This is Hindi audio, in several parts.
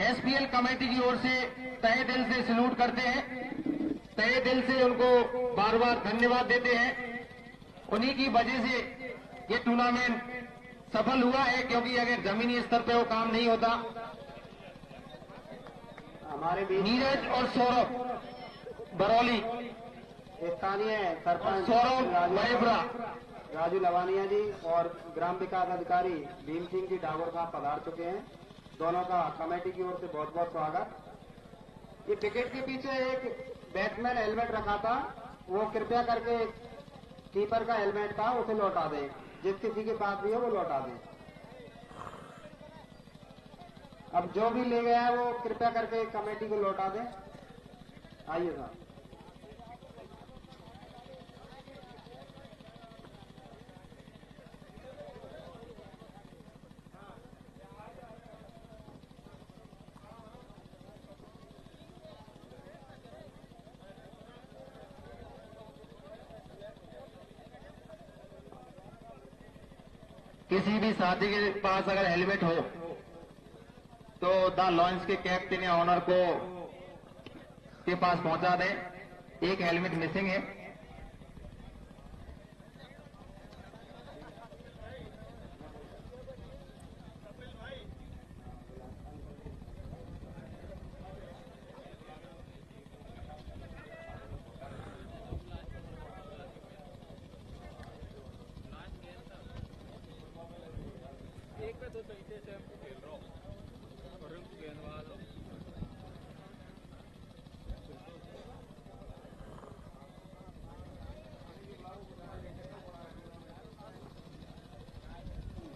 एसपीएल कमेटी की ओर से तहे दिल से सैल्यूट करते हैं, तहे दिल से उनको बार बार धन्यवाद देते हैं। उन्हीं की वजह से ये टूर्नामेंट सफल हुआ है, क्योंकि अगर जमीनी स्तर पे वो काम नहीं होता। हमारे बीच नीरज और सौरभ बरौली, स्थानीय सरपंच सौरभ मरेपुरा, राजू लवानिया जी और ग्राम विकास अधिकारी भीम सिंह जी डागोर साहब पधार चुके हैं। दोनों का कमेटी की ओर से बहुत बहुत स्वागत। ये विकेट के पीछे एक बैट्समैन हेलमेट रखा था, वो कृपया करके कीपर का हेलमेट था उसे लौटा दें, जिस किसी के पास भी हो वो लौटा दें। अब जो भी ले गया है वो कृपया करके कमेटी को लौटा दें। आइए साहब। किसी भी साथी के पास अगर हेलमेट हो तो द लॉन्स के कैप्टन या ऑनर को के पास पहुंचा दें। एक हेलमेट मिसिंग है।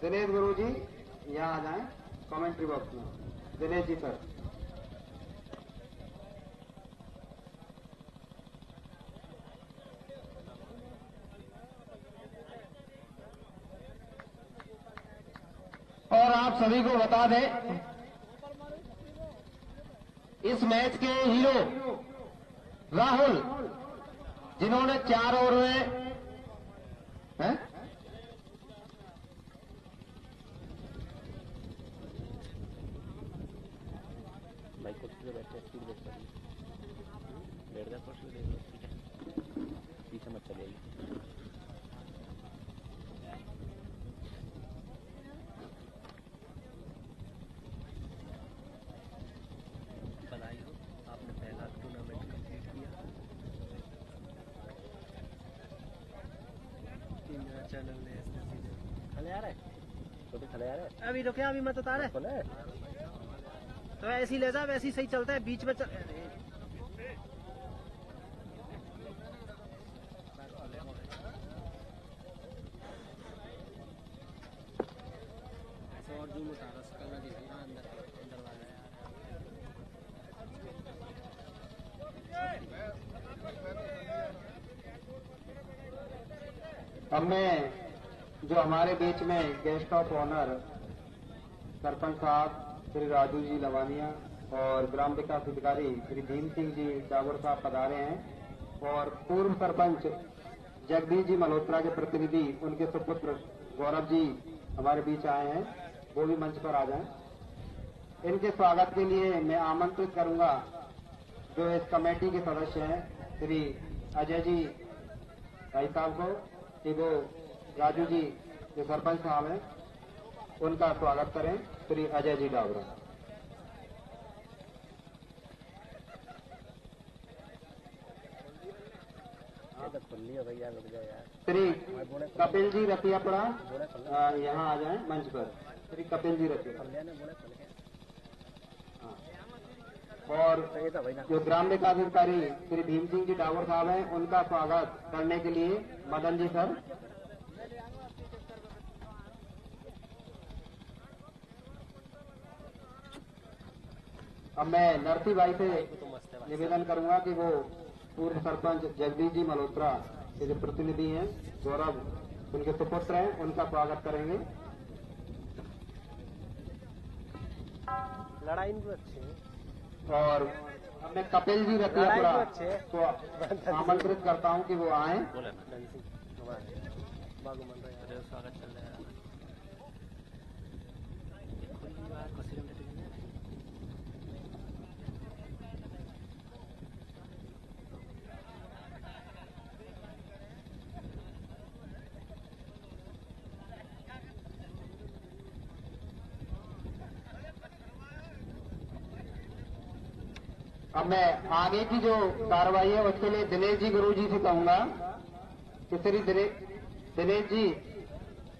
दिनेश गुरु जी यहाँ आ जाएं कमेंट्री बॉक्स में। दिनेश जी सर। और आप सभी को बता दें, इस मैच के हीरो राहुल, जिन्होंने 4 ओवर में पीछे मत चलिए। बधाई हो, आपने पहला टूर्नामेंट कंप्लीट किया। 3 चैनल ने खले आ रहा है, छोटे खले आ रहा है। अभी तो क्या, अभी मत उतारे तो ऐसे ही ले जा, वैसे ही सही चलता है। बीच में और जूम उतारा सकल अंदर वाले। हमने जो हमारे बीच में गेस्ट ऑफ ऑनर सरपंच साहब श्री राजू जी लवानिया और ग्राम विकास अधिकारी श्री भीम सिंह जी डागोर साहब पधारे हैं, और पूर्व सरपंच जगदीश जी मल्होत्रा के प्रतिनिधि उनके सुपुत्र गौरव जी हमारे बीच आए हैं, वो भी मंच पर आ जाएं। इनके स्वागत के लिए मैं आमंत्रित करूंगा जो इस कमेटी के सदस्य हैं श्री अजय जी भाई साहब को, कि वो राजू जी जो सरपंच साहब हैं उनका स्वागत करें। श्री अजय जी डागरा। श्री कपिल जी रतियापुरा यहाँ आ जाएं मंच पर। श्री कपिल जी रतियापुरा। और जो ग्राम विकास अधिकारी श्री भीम सिंह जी डागोर साहब हैं, उनका स्वागत करने के लिए मदन जी सर। अब मैं नरसी भाई से निवेदन करूंगा कि वो पूर्व सरपंच जगदीश जी मल्होत्रा के जो प्रतिनिधि हैं गौरव, उनके सुपुत्र हैं, उनका स्वागत करेंगे। लड़ाई भी अच्छी है। और अब मैं कपिल जी रतियापुरा को आमंत्रित करता हूं कि वो आए। स्वागत चल रहा है। अब मैं आगे की जो कार्रवाई है उसके लिए दिनेश जी गुरु जी से कहूंगा कि श्री दिनेश जी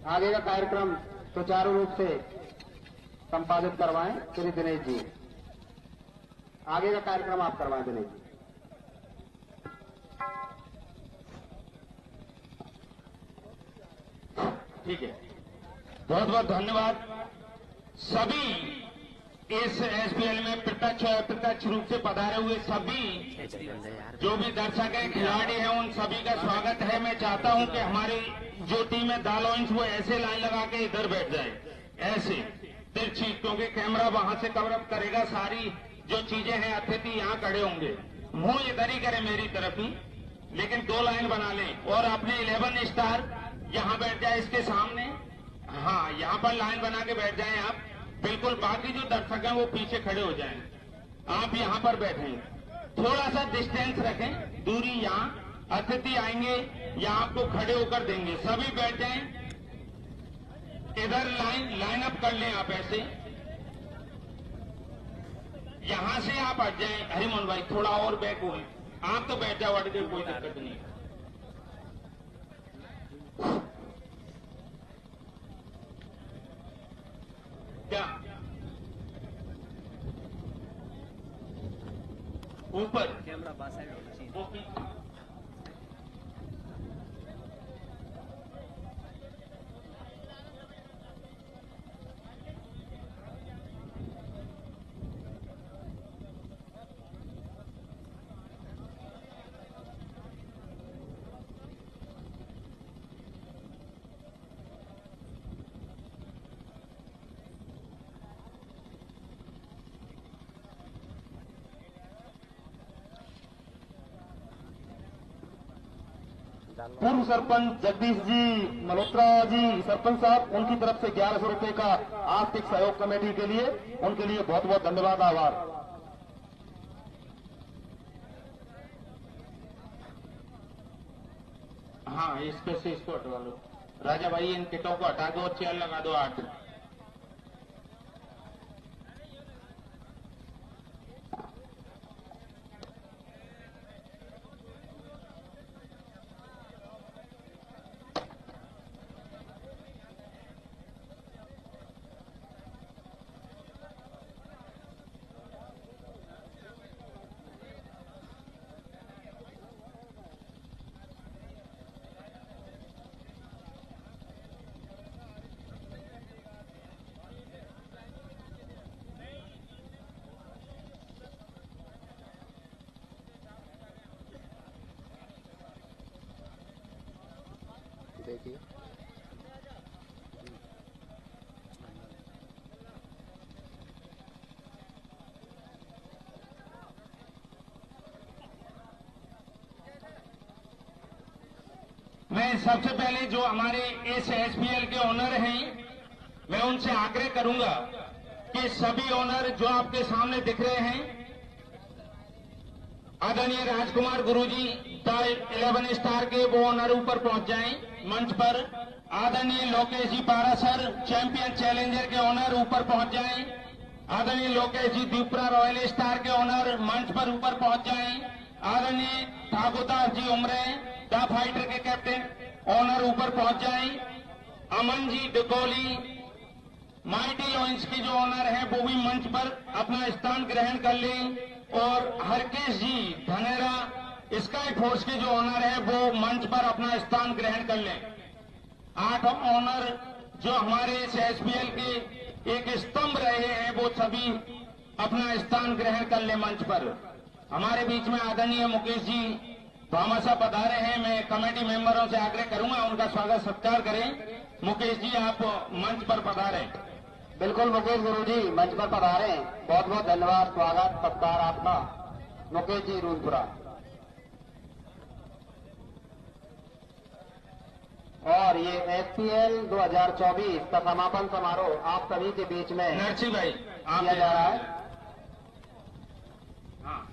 आगे का कार्यक्रम सुचारू रूप से संपादित करवाएं। श्री दिनेश जी आगे का कार्यक्रम आप करवाएं। दिनेश जी ठीक है, बहुत बहुत धन्यवाद। सभी इस एसपीएल में प्रत्यक्ष रूप से पधारे हुए सभी जो भी दर्शक हैं, खिलाड़ी हैं, उन सभी का स्वागत है। मैं चाहता हूं कि हमारी जो टीम है दालोइंस वो ऐसे लाइन लगा के इधर बैठ जाए, ऐसे तिरछी, क्योंकि कैमरा वहां से कवर अप करेगा। सारी जो चीजें हैं अतिथि यहाँ खड़े होंगे, मुंह इधर ही करे मेरी तरफ ही, लेकिन 2 लाइन बना लें और अपने 11 स्टार यहाँ बैठ जाए इसके सामने। हाँ, यहाँ पर लाइन बना के बैठ जाएं आप, बिल्कुल। बाकी जो दर्शक हैं वो पीछे खड़े हो जाएं, आप यहाँ पर बैठें, थोड़ा सा डिस्टेंस रखें, दूरी। यहाँ अतिथि आएंगे, यहाँ आपको खड़े होकर देंगे, सभी बैठ जाएं इधर। लाइन अप कर लें आप ऐसे, यहां से आप हट जाएं। हरिमोहन भाई थोड़ा और बैक हुए, आप तो बैठ जाओ, अटके, कोई दिक्कत नहीं। क्या ऊपर कैमरा बाहर साइड होना चाहिए। पूर्व सरपंच जगदीश जी मल्होत्रा जी, सरपंच साहब, उनकी तरफ से 1100 रुपए का आर्थिक सहयोग कमेटी के लिए, उनके लिए बहुत बहुत धन्यवाद, आभार। हाँ, इसके से इसको हटवा लो राजा भाई, इन किटों को हटा दो और चेयर लगा दो 8। देखिए मैं सबसे पहले जो हमारे इस एसपीएल के ओनर हैं, मैं उनसे आग्रह करूंगा कि सभी ओनर जो आपके सामने दिख रहे हैं, आदरणीय राजकुमार गुरुजी द 11 स्टार के वो ओनर ऊपर पहुंच जाएं मंच पर। आदरणीय लोकेश जी पारासर चैंपियन चैलेंजर के ओनर ऊपर पहुंच जाएं। आदरणीय लोकेश जी दीपरा रॉयल स्टार के ओनर मंच पर ऊपर पहुंच जाएं। आदरणीय ठाकुरदास जी उमरे द फाइटर के कैप्टन ओनर ऊपर पहुंच जाएं। अमन जी डिकोली माइटी लॉइंस के जो ओनर हैं वो भी मंच पर अपना स्थान ग्रहण कर लें। और हरकेश जी धनेरा स्काई फोर्स के जो ओनर है वो मंच पर अपना स्थान ग्रहण कर लें। 8 ओनर जो हमारे इस एसपीएल के एक स्तंभ रहे हैं वो सभी अपना स्थान ग्रहण कर लें मंच पर। हमारे बीच में आदरणीय मुकेश जी भामाशाह पधारे हैं, मैं कमेटी मेंबरों से आग्रह करूंगा उनका स्वागत सत्कार करें। मुकेश जी आप मंच पर पधारें। बिल्कुल मुकेश गुरुजी मंच पर पधारे, बहुत बहुत धन्यवाद, स्वागत सत्कार आपका मुकेश जी रूलपुरा। और ये एसपीएल 2024 का समापन समारोह आप सभी के बीच में नरसी भाई किया जा रहा है। हाँ,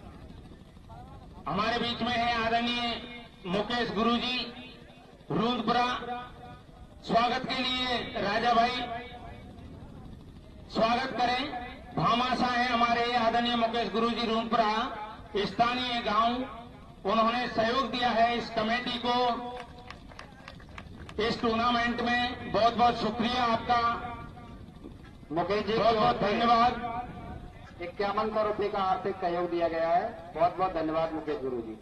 हमारे बीच में है आदरणीय मुकेश गुरुजी रूलपुरा। स्वागत के लिए राजा भाई स्वागत करें। भामाशाह है हमारे आदरणीय मुकेश गुरुजी रूलपुरा। स्थानीय गांव, उन्होंने सहयोग दिया है इस कमेटी को इस टूर्नामेंट में। बहुत बहुत शुक्रिया आपका, मुकेश जी बहुत बहुत धन्यवाद। 5100 रुपये का आर्थिक सहयोग दिया गया है। बहुत बहुत धन्यवाद मुकेश गुरु जी।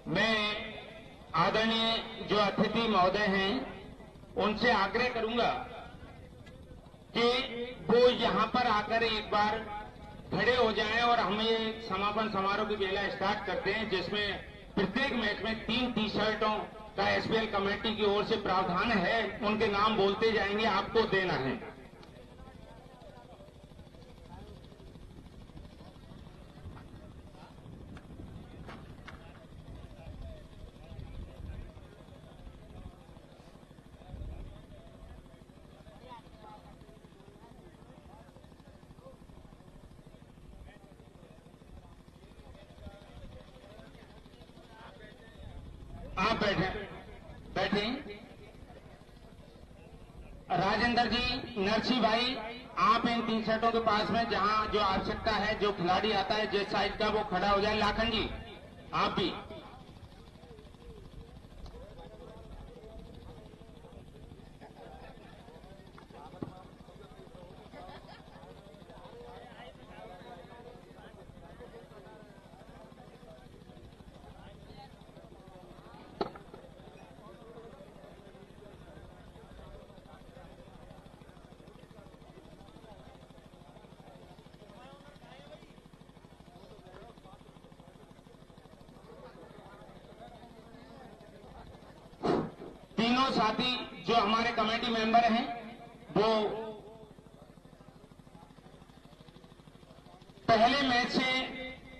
मैं आदरणीय जो अतिथि महोदय हैं उनसे आग्रह करूंगा कि वो यहां पर आकर एक बार खड़े हो जाएं और हम ये समापन समारोह की बेला स्टार्ट करते हैं, जिसमें प्रत्येक मैच में 3 टी-शर्टों का एसपीएल कमेटी की ओर से प्रावधान है। उनके नाम बोलते जाएंगे, आपको देना है। आप बैठे। राजेंद्र जी, नरसी भाई, आप इन टी-शर्टों के पास में जहां जो आवश्यकता है, जो खिलाड़ी आता है जिस साइड का, वो खड़ा हो जाए। लाखन जी, आप भी। तीनों साथी जो हमारे कमेटी मेंबर हैं वो पहले मैच से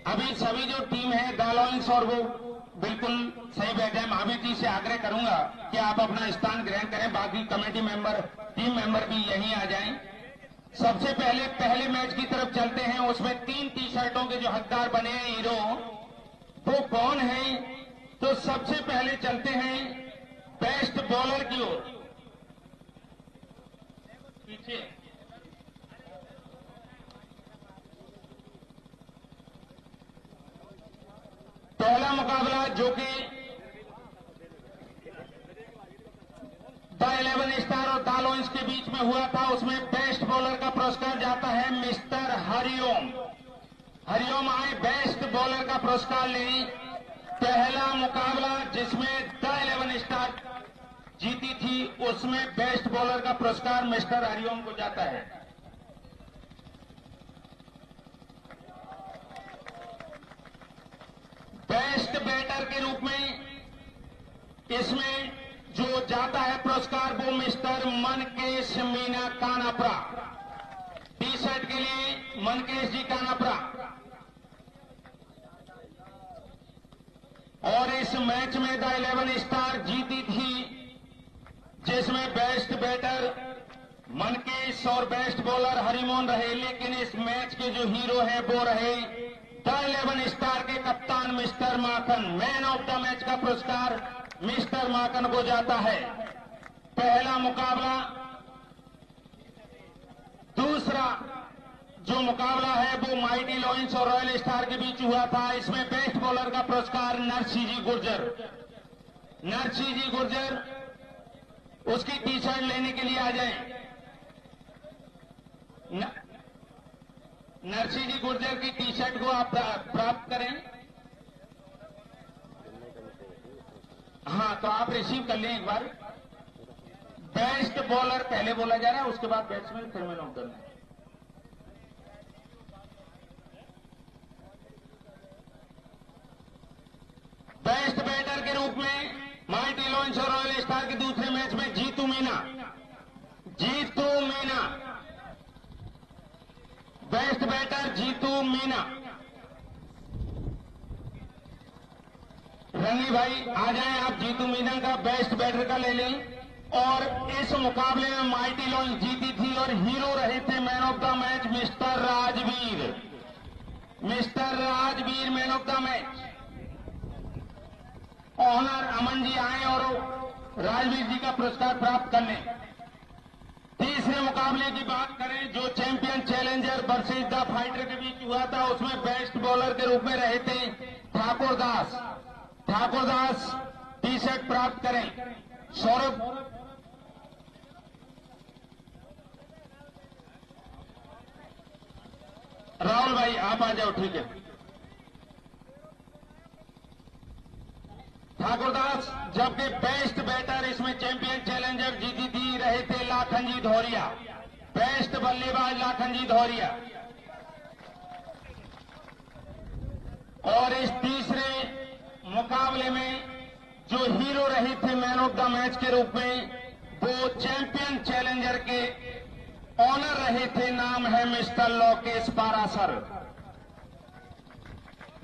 अभी सभी जो टीम है दालॉइंस और वो बिल्कुल सही बैठे हैं। महावीर जी से आग्रह करूंगा कि आप अपना स्थान ग्रहण करें, बाकी कमेटी मेंबर, टीम मेंबर भी यहीं आ जाएं। सबसे पहले मैच की तरफ चलते हैं। उसमें 3 टी-शर्टों के जो हकदार बने हैं हीरो, वो कौन है? तो सबसे पहले चलते हैं बेस्ट बॉलर की ओर। पीछे पहला मुकाबला जो कि द 11 स्टार और दालोइंस के बीच में हुआ था, उसमें बेस्ट बॉलर का पुरस्कार जाता है मिस्टर हरिओम। हरिओम आए बेस्ट बॉलर का पुरस्कार लें। पहला मुकाबला जिसमें द 11 स्टार जीती थी, उसमें बेस्ट बॉलर का पुरस्कार मिस्टर हरिओम को जाता है। बेस्ट बैटर के रूप में इसमें जो जाता है पुरस्कार, वो मिस्टर मनकेश मीना कानापरा। टी-शर्ट के लिए मनकेश जी कानापरा। और इस मैच में द 11 स्टार जीती थी, जिसमें बेस्ट बैटर मनकेश और बेस्ट बॉलर हरिमोहन रहे। लेकिन इस मैच के जो हीरो हैं वो रहे द 11 स्टार के कप्तान mister Makhan. Man of the match का पुरस्कार मिस्टर माखन को जाता है। पहला मुकाबला। दूसरा जो मुकाबला है वो माइटी लॉयंस और रॉयल स्टार के बीच हुआ था। इसमें बेस्ट बॉलर का पुरस्कार नरसी जी गुर्जर। नरसी जी गुर्जर उसकी टी-शर्ट लेने के लिए आ जाएं। नरसी जी गुर्जर की टी-शर्ट को आप प्राप्त करें। हाँ, तो आप रिसीव कर लें एक बार। बेस्ट बॉलर पहले बोला जा रहा है, उसके बाद बैट्समैन, फिर man of the match. Best batter के रूप में माइटी लॉयंस और रॉयल स्टार के दूसरे मैच में जीतू मीना। Best batter Jitu Meena. रंगी भाई आ जाएं, आप जीतू मीना का बेस्ट बैटर का ले लें। और इस मुकाबले में माइटी लॉन्च जीती थी और हीरो रहे थे man of the match mister Rajveer. Mister Rajveer man of the match. Honour Aman ji आए और राजवीर जी का पुरस्कार प्राप्त करने। तीसरे मुकाबले की बात करें जो champion challenger versus the fighter के बीच हुआ था, उसमें बेस्ट बॉलर के रूप में रहे थे ठाकुर दास। ठाकुर दास टी शर्ट प्राप्त करें। सौरभ राहुल भाई आप आ जाओ, ठीक है। ठाकुरदास, जबकि बेस्ट बैटर इसमें चैंपियन चैलेंजर जीती थी रहे थे लाखनजी धौरिया। बेस्ट बल्लेबाज लाखनजी धौरिया। और इस तीसरे मुकाबले में जो हीरो रहे थे मैन ऑफ द मैच के रूप में, वो चैंपियन चैलेंजर के ऑनर रहे थे। नाम है mister Lokesh Parashar.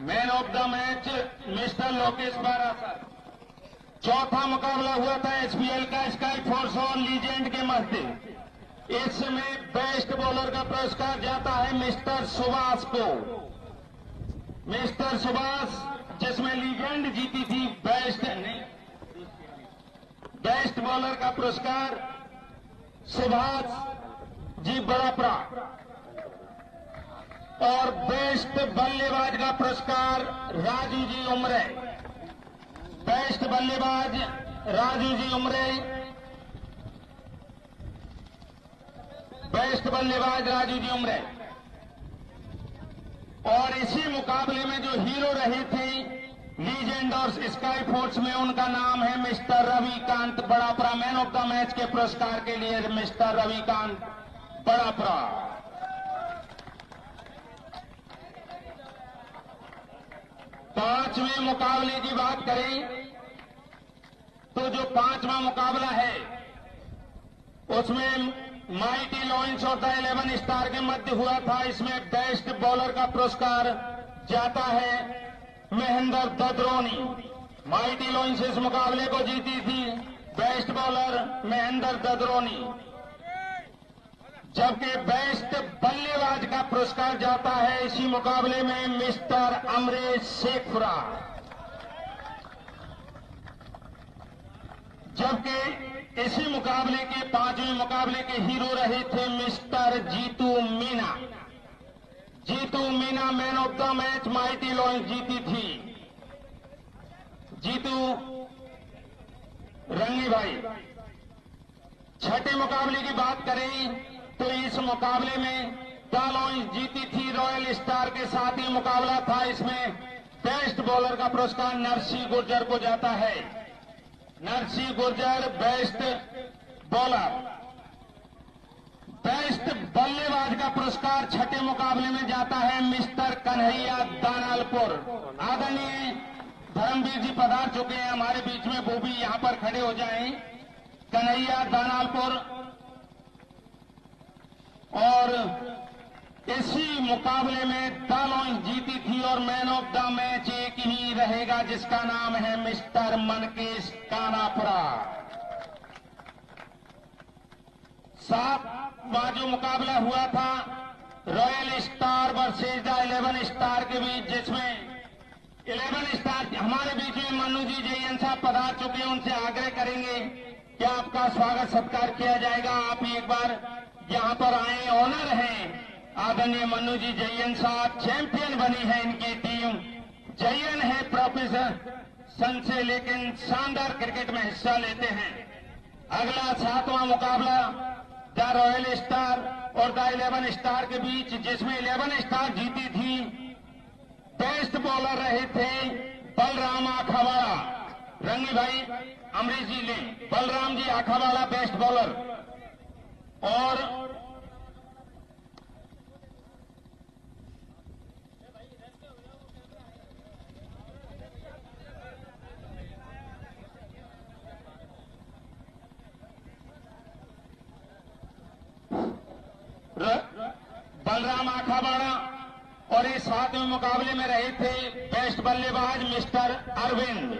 Man of the match mister Lokesh Parashar. चौथा मुकाबला हुआ था एसपीएल का स्काई फोर्स और लीजेंड के मध्य। इसमें बेस्ट बॉलर का पुरस्कार जाता है मिस्टर सुभाष को। मिस्टर सुभाष, जिसमें लीजेंड जीती थी, बेस्ट बॉलर का पुरस्कार सुभाष जी बड़ापरा। और बेस्ट बल्लेबाज का पुरस्कार राजू जी उमरे। बेस्ट बल्लेबाज राजू जी उमरे। बेस्ट बल्लेबाज राजू जी उमरे। और इसी मुकाबले में जो हीरो रहे थे लीजेंड और स्काई फोर्स में, उनका नाम है mister Ravikant Badapara. Man of the match के पुरस्कार के लिए मिस्टर रविकांत बड़ापरा। पांचवें मुकाबले की बात करें तो जो पांचवा मुकाबला है उसमें माइटी लॉयंस और द 11 स्टार के मध्य हुआ था। इसमें बेस्ट बॉलर का पुरस्कार जाता है महेंद्र ददरोनी। माइटी लॉयंस इस मुकाबले को जीती थी। Best bowler Mahendra Dadroni. जबकि बेस्ट बल्लेबाज का पुरस्कार जाता है इसी मुकाबले में मिस्टर अमरेश शेखपुरा। जबकि इसी मुकाबले के पांचवें मुकाबले के हीरो रहे थे mister Jeetu Meena. Jeetu Meena man of the match mighty lions जीती थी। जीतू रंगी भाई। छठे मुकाबले की बात करें तो इस मुकाबले में द लॉयंस जीती थी रॉयल स्टार के साथ ही मुकाबला था। इसमें बेस्ट बॉलर का पुरस्कार नरसी गुर्जर को जाता है। Narsi Gurjar best bowler. Best बल्लेबाज का पुरस्कार छठे मुकाबले में जाता है मिस्टर कन्हैया दानालपुर। आदरणीय धर्मवीर जी पधार चुके हैं हमारे बीच में, वो भी यहां पर खड़े हो जाएं। कन्हैया दानालपुर। और इसी मुकाबले में द लॉयंस जीती थी और मैन ऑफ द मैच एक ही रहेगा जिसका नाम है मिस्टर मनकेश कानापुरा। सातवां जो मुकाबला हुआ था royal star versus the 11 star के बीच, जिसमें 11 स्टार हमारे बीच में मन्नू जी जयन साहब पधार चुके हैं। उनसे आग्रह करेंगे कि आपका स्वागत सत्कार किया जाएगा। आप एक बार यहां पर आए। ऑनर हैं आदरणीय मन्नू जी जयन साहब। चैंपियन बनी है इनकी टीम। जयन है प्रोफेशन से, लेकिन शानदार क्रिकेट में हिस्सा लेते हैं। अगला सातवां मुकाबला द रॉयल स्टार और द 11 स्टार के बीच, जिसमें 11 स्टार जीती थी। बेस्ट बॉलर रहे थे बलराम आखावाड़ा। रंगी भाई अमरीश जी ले। Balram ji आखावाड़ा best bowler. और बलराम आखावाड़ा। और इस सातवें मुकाबले में रहे थे बेस्ट बल्लेबाज मिस्टर अरविंद।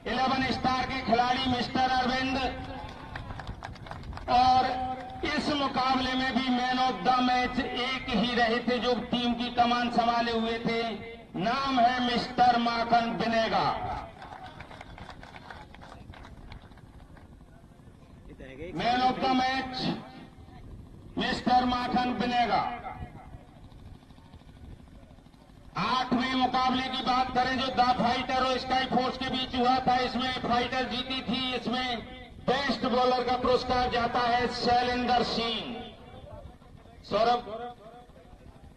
11 स्टार के खिलाड़ी मिस्टर अरविंद। और इस मुकाबले में भी मैन ऑफ द मैच एक ही रहे थे जो टीम की कमान संभाले हुए थे। नाम है mister Makhan Binega. Man of the match mister Makhan Binega. 8वें मुकाबले की बात करें जो द फाइटर और स्काई फोर्स के बीच हुआ था, इसमें फाइटर जीती थी। इसमें बेस्ट बॉलर का पुरस्कार जाता है शैलेंद्र सिंह। सौरभ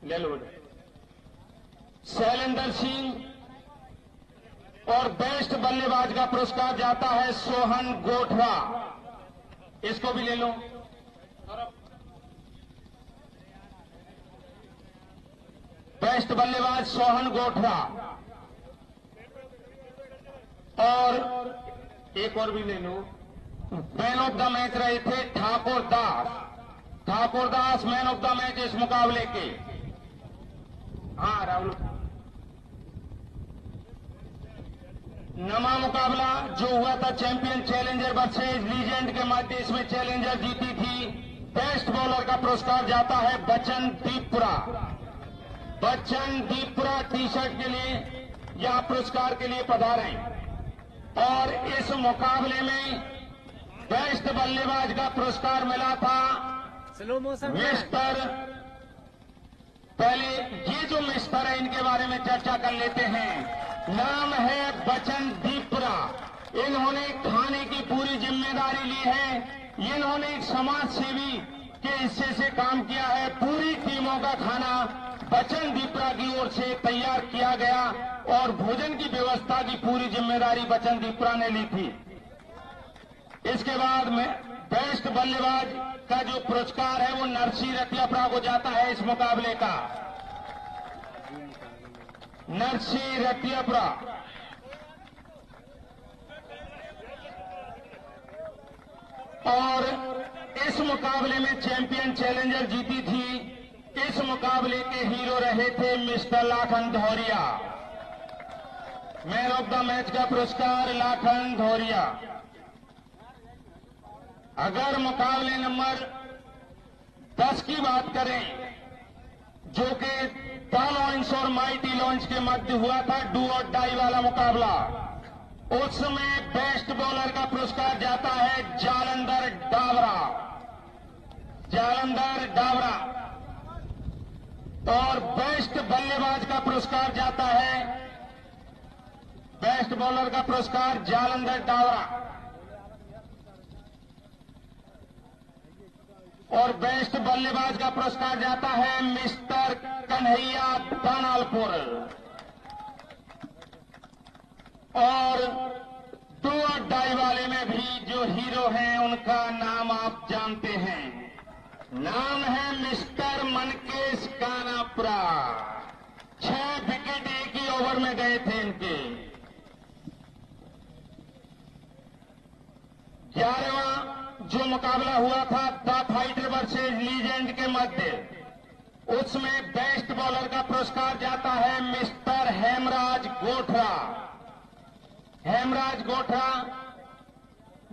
ले लो। शैलेंद्र सिंह। और बेस्ट बल्लेबाज का पुरस्कार जाता है सोहन गोठरा। इसको भी ले लो। बेस्ट बल्लेबाज सोहन गोठरा। और एक और भी ले लो। मैन ऑफ द मैच रहे थे Thakur Das. Thakur Das man of the match इस मुकाबले के। हाँ राहुल। नमा मुकाबला जो हुआ था चैंपियन चैलेंजर वर्सेज लीजेंड के मध्य, इसमें चैलेंजर जीती थी। बेस्ट बॉलर का पुरस्कार जाता है बच्चन दीपपुरा। बच्चन दीपपुरा टी शर्ट के लिए या पुरस्कार के लिए पधारे। और इस मुकाबले में बेस्ट बल्लेबाज का पुरस्कार मिला था मिस्टर। पहले ये जो मिस्टर है इनके बारे में चर्चा कर लेते हैं। नाम है बच्चन दीपपुरा। इन्होंने खाने की पूरी जिम्मेदारी ली है। इन्होंने एक समाज सेवी के हिस्से से काम किया है। पूरी टीमों का खाना बच्चन दीपपुरा की ओर से तैयार किया गया और भोजन की व्यवस्था की पूरी जिम्मेदारी बच्चन दीपपुरा ने ली थी। इसके बाद में बेस्ट बल्लेबाज का जो पुरस्कार है वो नरसी रतियापुरा को जाता है। इस मुकाबले का नरसी रतियापुरा। और इस मुकाबले में चैंपियन चैलेंजर जीती थी। इस मुकाबले के हीरो रहे थे mister Lakhan Dhauriya. Man of the match का पुरस्कार लाखन धौरिया। अगर मुकाबले नंबर 10 की बात करें जो कि द लॉन्च और माइटी लॉन्च के मध्य हुआ था, डू और डाई वाला मुकाबला, उसमें बेस्ट बॉलर का पुरस्कार जाता है जालंधर डाबरा। जालंधर डाबरा। और बेस्ट बल्लेबाज का पुरस्कार जाता है, बेस्ट बॉलर का पुरस्कार जालंधर डाबरा। और बेस्ट बल्लेबाज का पुरस्कार जाता है मिस्टर कन्हैया दानालपुर। और डू और डाई वाले में भी जो हीरो हैं उनका नाम आप जानते हैं। नाम है मिस्टर मनकेश कानापुरा। 6 विकेट एक ही ओवर में गए थे इनके। 11वां जो मुकाबला हुआ था द फाइटर वर्सेज लीजेंड के मध्य, उसमें बेस्ट बॉलर का पुरस्कार जाता है मिस्टर हेमराज गोठरा। हेमराज गोठरा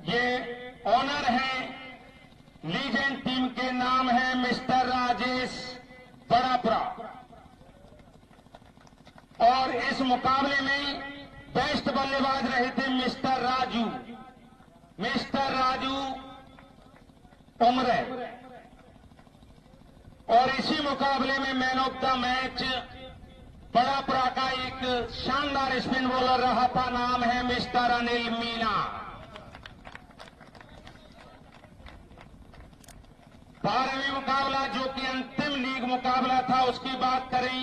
ये ऑनर हैं लीजेंड टीम के। नाम है मिस्टर राजेश बड़ापुरा। और इस मुकाबले में बेस्ट बल्लेबाज रहे थे मिस्टर राजू। मिस्टर राजू उमरे। और इसी मुकाबले में man of the match Badapura का एक शानदार स्पिन बॉलर रहा था। नाम है मिस्टर अनिल मीना। 12वीं मुकाबला जो कि अंतिम लीग मुकाबला था उसकी बात करें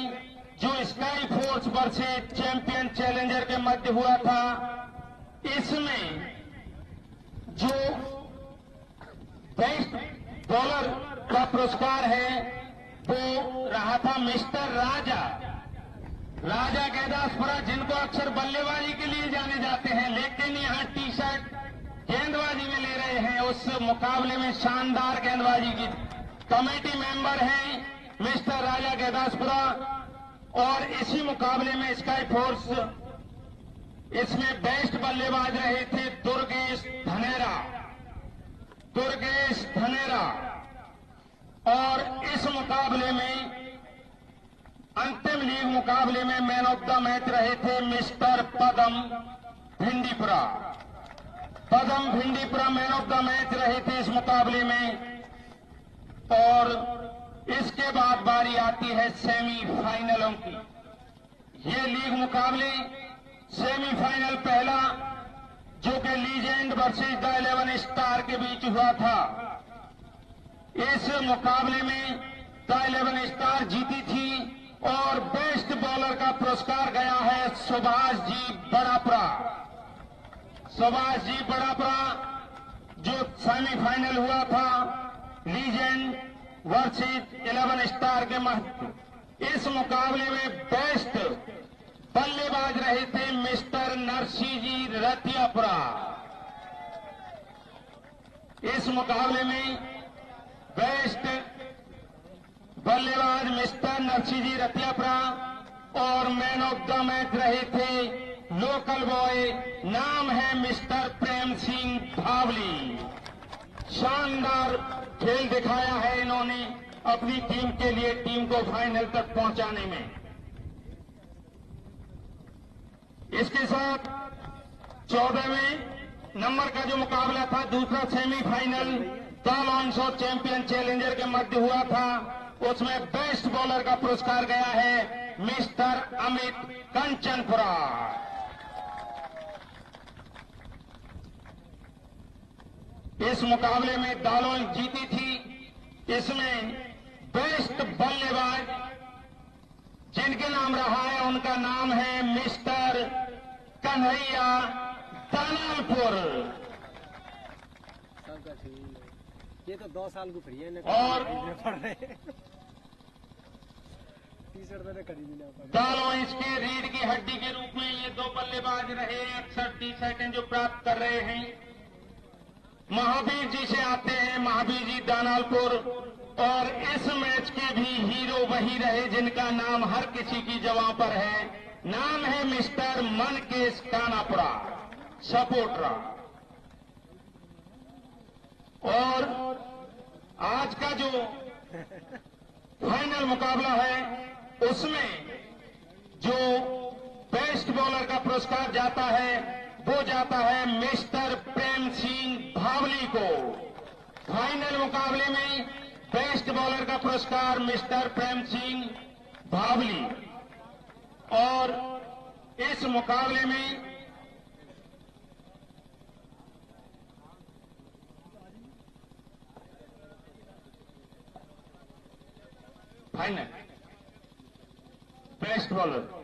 जो sky force versus champion challenger के मध्य हुआ था। इसमें जो बेस्ट बॉलर का पुरस्कार है वो रहा था मिस्टर राजा। राजा गैदासपुरा, जिनको अक्सर बल्लेबाजी के लिए जाने जाते हैं, लेकिन यहां टी शर्ट गेंदबाजी में ले रहे हैं। उस मुकाबले में शानदार गेंदबाजी की कमेटी मेंबर हैं मिस्टर राजा गैदासपुरा। और इसी मुकाबले में स्काई फोर्स, इसमें बेस्ट बल्लेबाज रहे थे दुर्गेश धनेरा। दुर्गेश धनेरा। और इस मुकाबले में अंतिम लीग मुकाबले में मैन ऑफ द मैच रहे थे mister Padam Bhindipura. Padam Bhindipura man of the match रहे थे इस मुकाबले में। और इसके बाद बारी आती है सेमीफाइनलों की। ये लीग मुकाबले सेमीफाइनल पहला जो कि लीजेंड वर्सेस द 11 स्टार के बीच हुआ था। इस मुकाबले में द 11 स्टार जीती थी और बेस्ट बॉलर का पुरस्कार गया है सुभाष जी बड़ापुरा। सुभाष जी बड़ापुरा जो सेमीफाइनल हुआ था लीजेंड वर्सेस 11 स्टार के महत्व। इस मुकाबले में बेस्ट बल्लेबाज रहे थे मिस्टर नरसिंह जी रतियापुरा। इस मुकाबले में बेस्ट बल्लेबाज मिस्टर नरसिंह जी रतियापुरा। और मैन ऑफ द मैच रहे थे लोकल बॉय, नाम है मिस्टर प्रेम सिंह भावली। शानदार खेल दिखाया है इन्होंने अपनी टीम के लिए, टीम को फाइनल तक पहुंचाने में। इसके साथ 14वें नंबर का जो मुकाबला था, दूसरा semifinal the lawns of champion challenger के मध्य हुआ था, उसमें बेस्ट बॉलर का पुरस्कार गया है मिस्टर अमित कंचनपुरा। इस मुकाबले में दालों जीती थी। इसमें बेस्ट बल्लेबाज जिनके नाम रहा है उनका नाम है मिस्टर कन्हैया दानालपुर। ये तो 2 साल को फ्री है और टी-शर्ट मैंने खरीदी ना। दालों इसके रीढ़ की हड्डी के रूप में ये 2 बल्लेबाज रहे, अक्सर टी-शर्टें जो प्राप्त कर रहे हैं। महावीर जी से आते हैं, महावीर जी दानालपुर। और इस मैच के भी हीरो वही रहे जिनका नाम हर किसी की जबां पर है, नाम है मिस्टर मनकेश कानापुरा सपोर्टरा। और आज का जो फाइनल मुकाबला है उसमें जो बेस्ट बॉलर का पुरस्कार जाता है वो जाता है मिस्टर प्रेम सिंह भावली को। फाइनल मुकाबले में बेस्ट बॉलर का पुरस्कार मिस्टर प्रेम सिंह भावली। और इस मुकाबले में final best bowler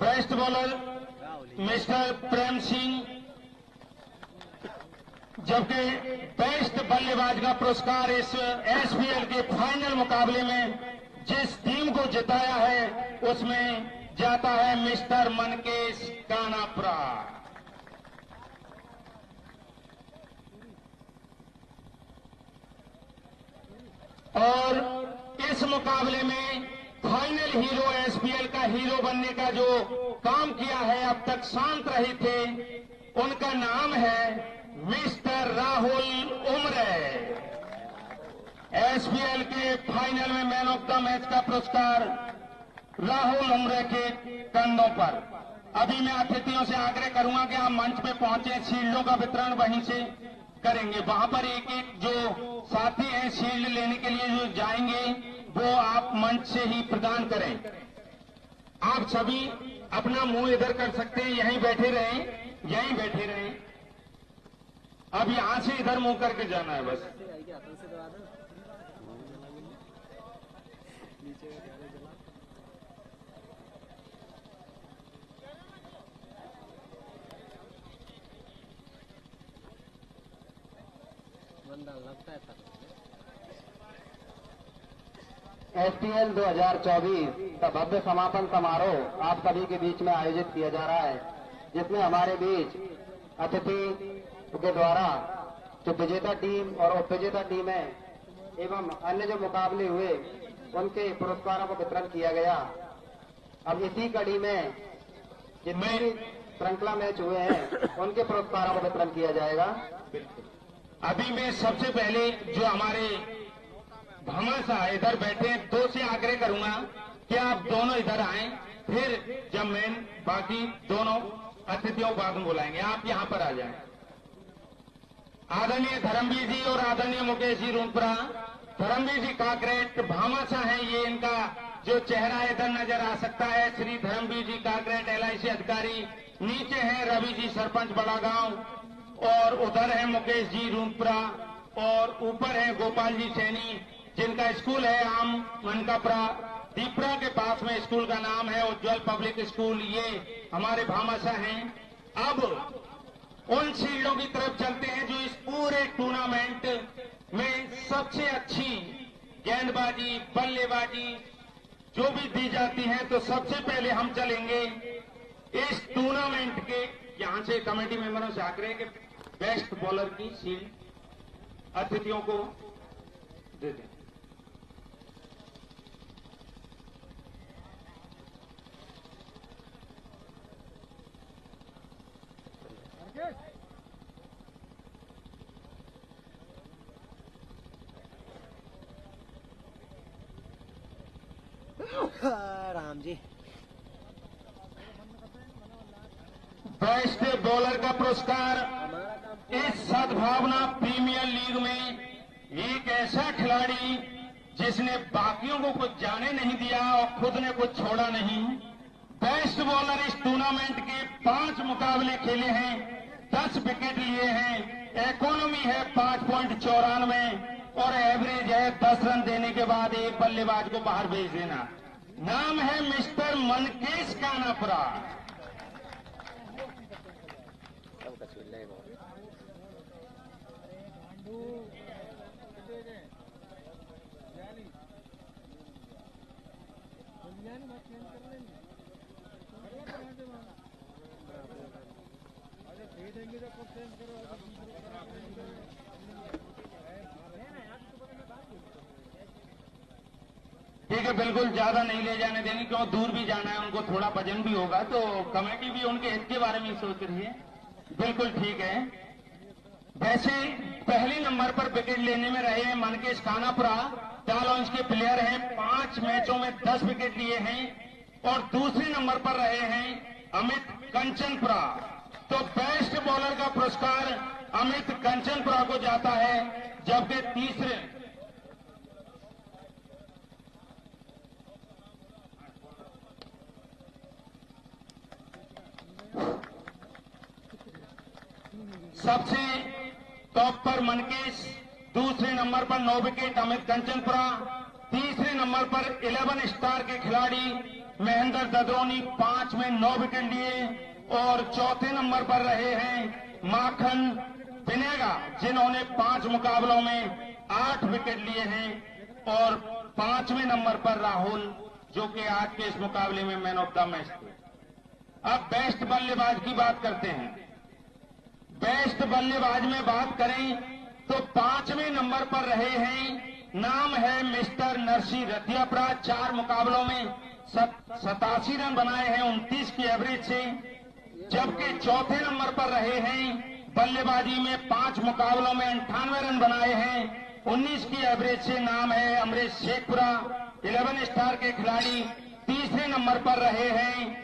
best bowler mister Prem Singh, जबकि बेस्ट बल्लेबाज का पुरस्कार इस एसपीएल के फाइनल मुकाबले में जिस टीम को जिताया है उसमें जाता है मिस्टर मनकेश कानापुरा। और इस मुकाबले में फाइनल हीरो एसपीएल का हीरो बनने का जो काम किया है, अब तक शांत रहे थे, उनका नाम है मिस्टर राहुल उमरे। एसपीएल के फाइनल में मैन ऑफ द मैच का पुरस्कार राहुल उमरे के कंधों पर। अभी मैं अतिथियों से आग्रह करूंगा कि आप मंच पे पहुंचे, शील्डों का वितरण वहीं से करेंगे। वहां पर एक एक जो साथी हैं शील्ड लेने के लिए जो जाएंगे वो आप मंच से ही प्रदान करें। आप सभी अपना मुंह इधर कर सकते हैं, यहीं बैठे रहें, यहीं बैठे रहें। अब यहां से इधर मुंह करके जाना है बस। एसपीएल 2024 का भव्य समापन समारोह आप सभी के बीच में आयोजित किया जा रहा है, जिसमें हमारे बीच अतिथि के द्वारा जो विजेता टीम और उपविजेता टीम है एवं अन्य जो मुकाबले हुए उनके पुरस्कारों को वितरण किया गया। अब इसी कड़ी में जितने भी श्रृंखला मैच हुए हैं उनके पुरस्कारों को वितरण किया जाएगा। अभी मैं सबसे पहले जो हमारे भामाशाह इधर बैठे हैं, दो से आग्रह करूंगा कि आप दोनों इधर आएं, फिर जब मैं बाकी दोनों अतिथियों को बाद में बुलाएंगे, आप यहां पर आ जाएं। आदरणीय धर्मवीर जी और आदरणीय मुकेश जी रूनपुरा, धर्मवीर जी काकरेट भामाशाह हैं, ये इनका जो चेहरा इधर नजर आ सकता है, श्री धर्मवीर जी काकरेट LIC अधिकारी। नीचे हैं रवि जी सरपंच बड़ा गांव, और उधर है मुकेश जी रूनपुरा, और ऊपर है गोपाल जी सैनी जिनका स्कूल है आम मनकापुरा दीपरा के पास में, स्कूल का नाम है उज्जवल पब्लिक स्कूल। ये हमारे भामाशाह हैं। अब उन शील्डों की तरफ चलते हैं जो इस पूरे टूर्नामेंट में सबसे अच्छी गेंदबाजी बल्लेबाजी जो भी दी जाती है। तो सबसे पहले हम चलेंगे इस टूर्नामेंट के, यहां से कमेटी मेंबरों से आग्रह कि बेस्ट बॉलर की शील्ड अतिथियों को दे दें। राम जी, बेस्ट बॉलर का पुरस्कार इस सद्भावना प्रीमियर लीग में एक ऐसा खिलाड़ी जिसने बाकियों को कुछ जाने नहीं दिया और खुद ने कुछ छोड़ा नहीं। बेस्ट बॉलर इस टूर्नामेंट के 5 मुकाबले खेले हैं, 10 विकेट लिए हैं, इकोनॉमी है 5.94 और एवरेज है 10 रन देने के बाद एक बल्लेबाज को बाहर भेज देना। नाम है मिस्टर मनकेश कानापुरा। ठीक है, बिल्कुल ज्यादा नहीं ले जाने देंगे क्यों दूर भी जाना है, उनको थोड़ा वजन भी होगा, तो कमेटी भी उनके हित के बारे में सोच रही है। बिल्कुल ठीक है। वैसे पहले नंबर पर विकेट लेने में रहे हैं मनकेश कानापुरा, टालॉन्स के प्लेयर हैं, 5 मैचों में 10 विकेट लिए हैं। और दूसरे नंबर पर रहे हैं अमित कंचनपुरा। तो बेस्ट बॉलर का पुरस्कार अमित कंचनपुरा को जाता है, जबकि तीसरे सबसे टॉप पर मनकेश, दूसरे नंबर पर 9 विकेट अमित कंचनपुरा, तीसरे नंबर पर 11 स्टार के खिलाड़ी महेंद्र ददरोनी 5 में 9 विकेट लिए। और चौथे नंबर पर रहे हैं माखन बिनेगा जिन्होंने 5 मुकाबलों में 8 विकेट लिए हैं। और 5वें नंबर पर राहुल जो कि आज के इस मुकाबले में मैन ऑफ द मैच थे। अब बेस्ट बल्लेबाज की बात करते हैं। बेस्ट बल्लेबाज में बात करें तो 5वें नंबर पर रहे हैं, नाम है मिस्टर नरसी रतियापुरा। 4 मुकाबलों में 87 रन बनाए हैं 29 की एवरेज से। जबकि चौथे नंबर पर रहे हैं बल्लेबाजी में 5 मुकाबलों में 98 रन बनाए हैं 19 की एवरेज से, नाम है अमरीश शेखपुरा, 11 स्टार के खिलाड़ी। तीसरे नंबर पर रहे हैं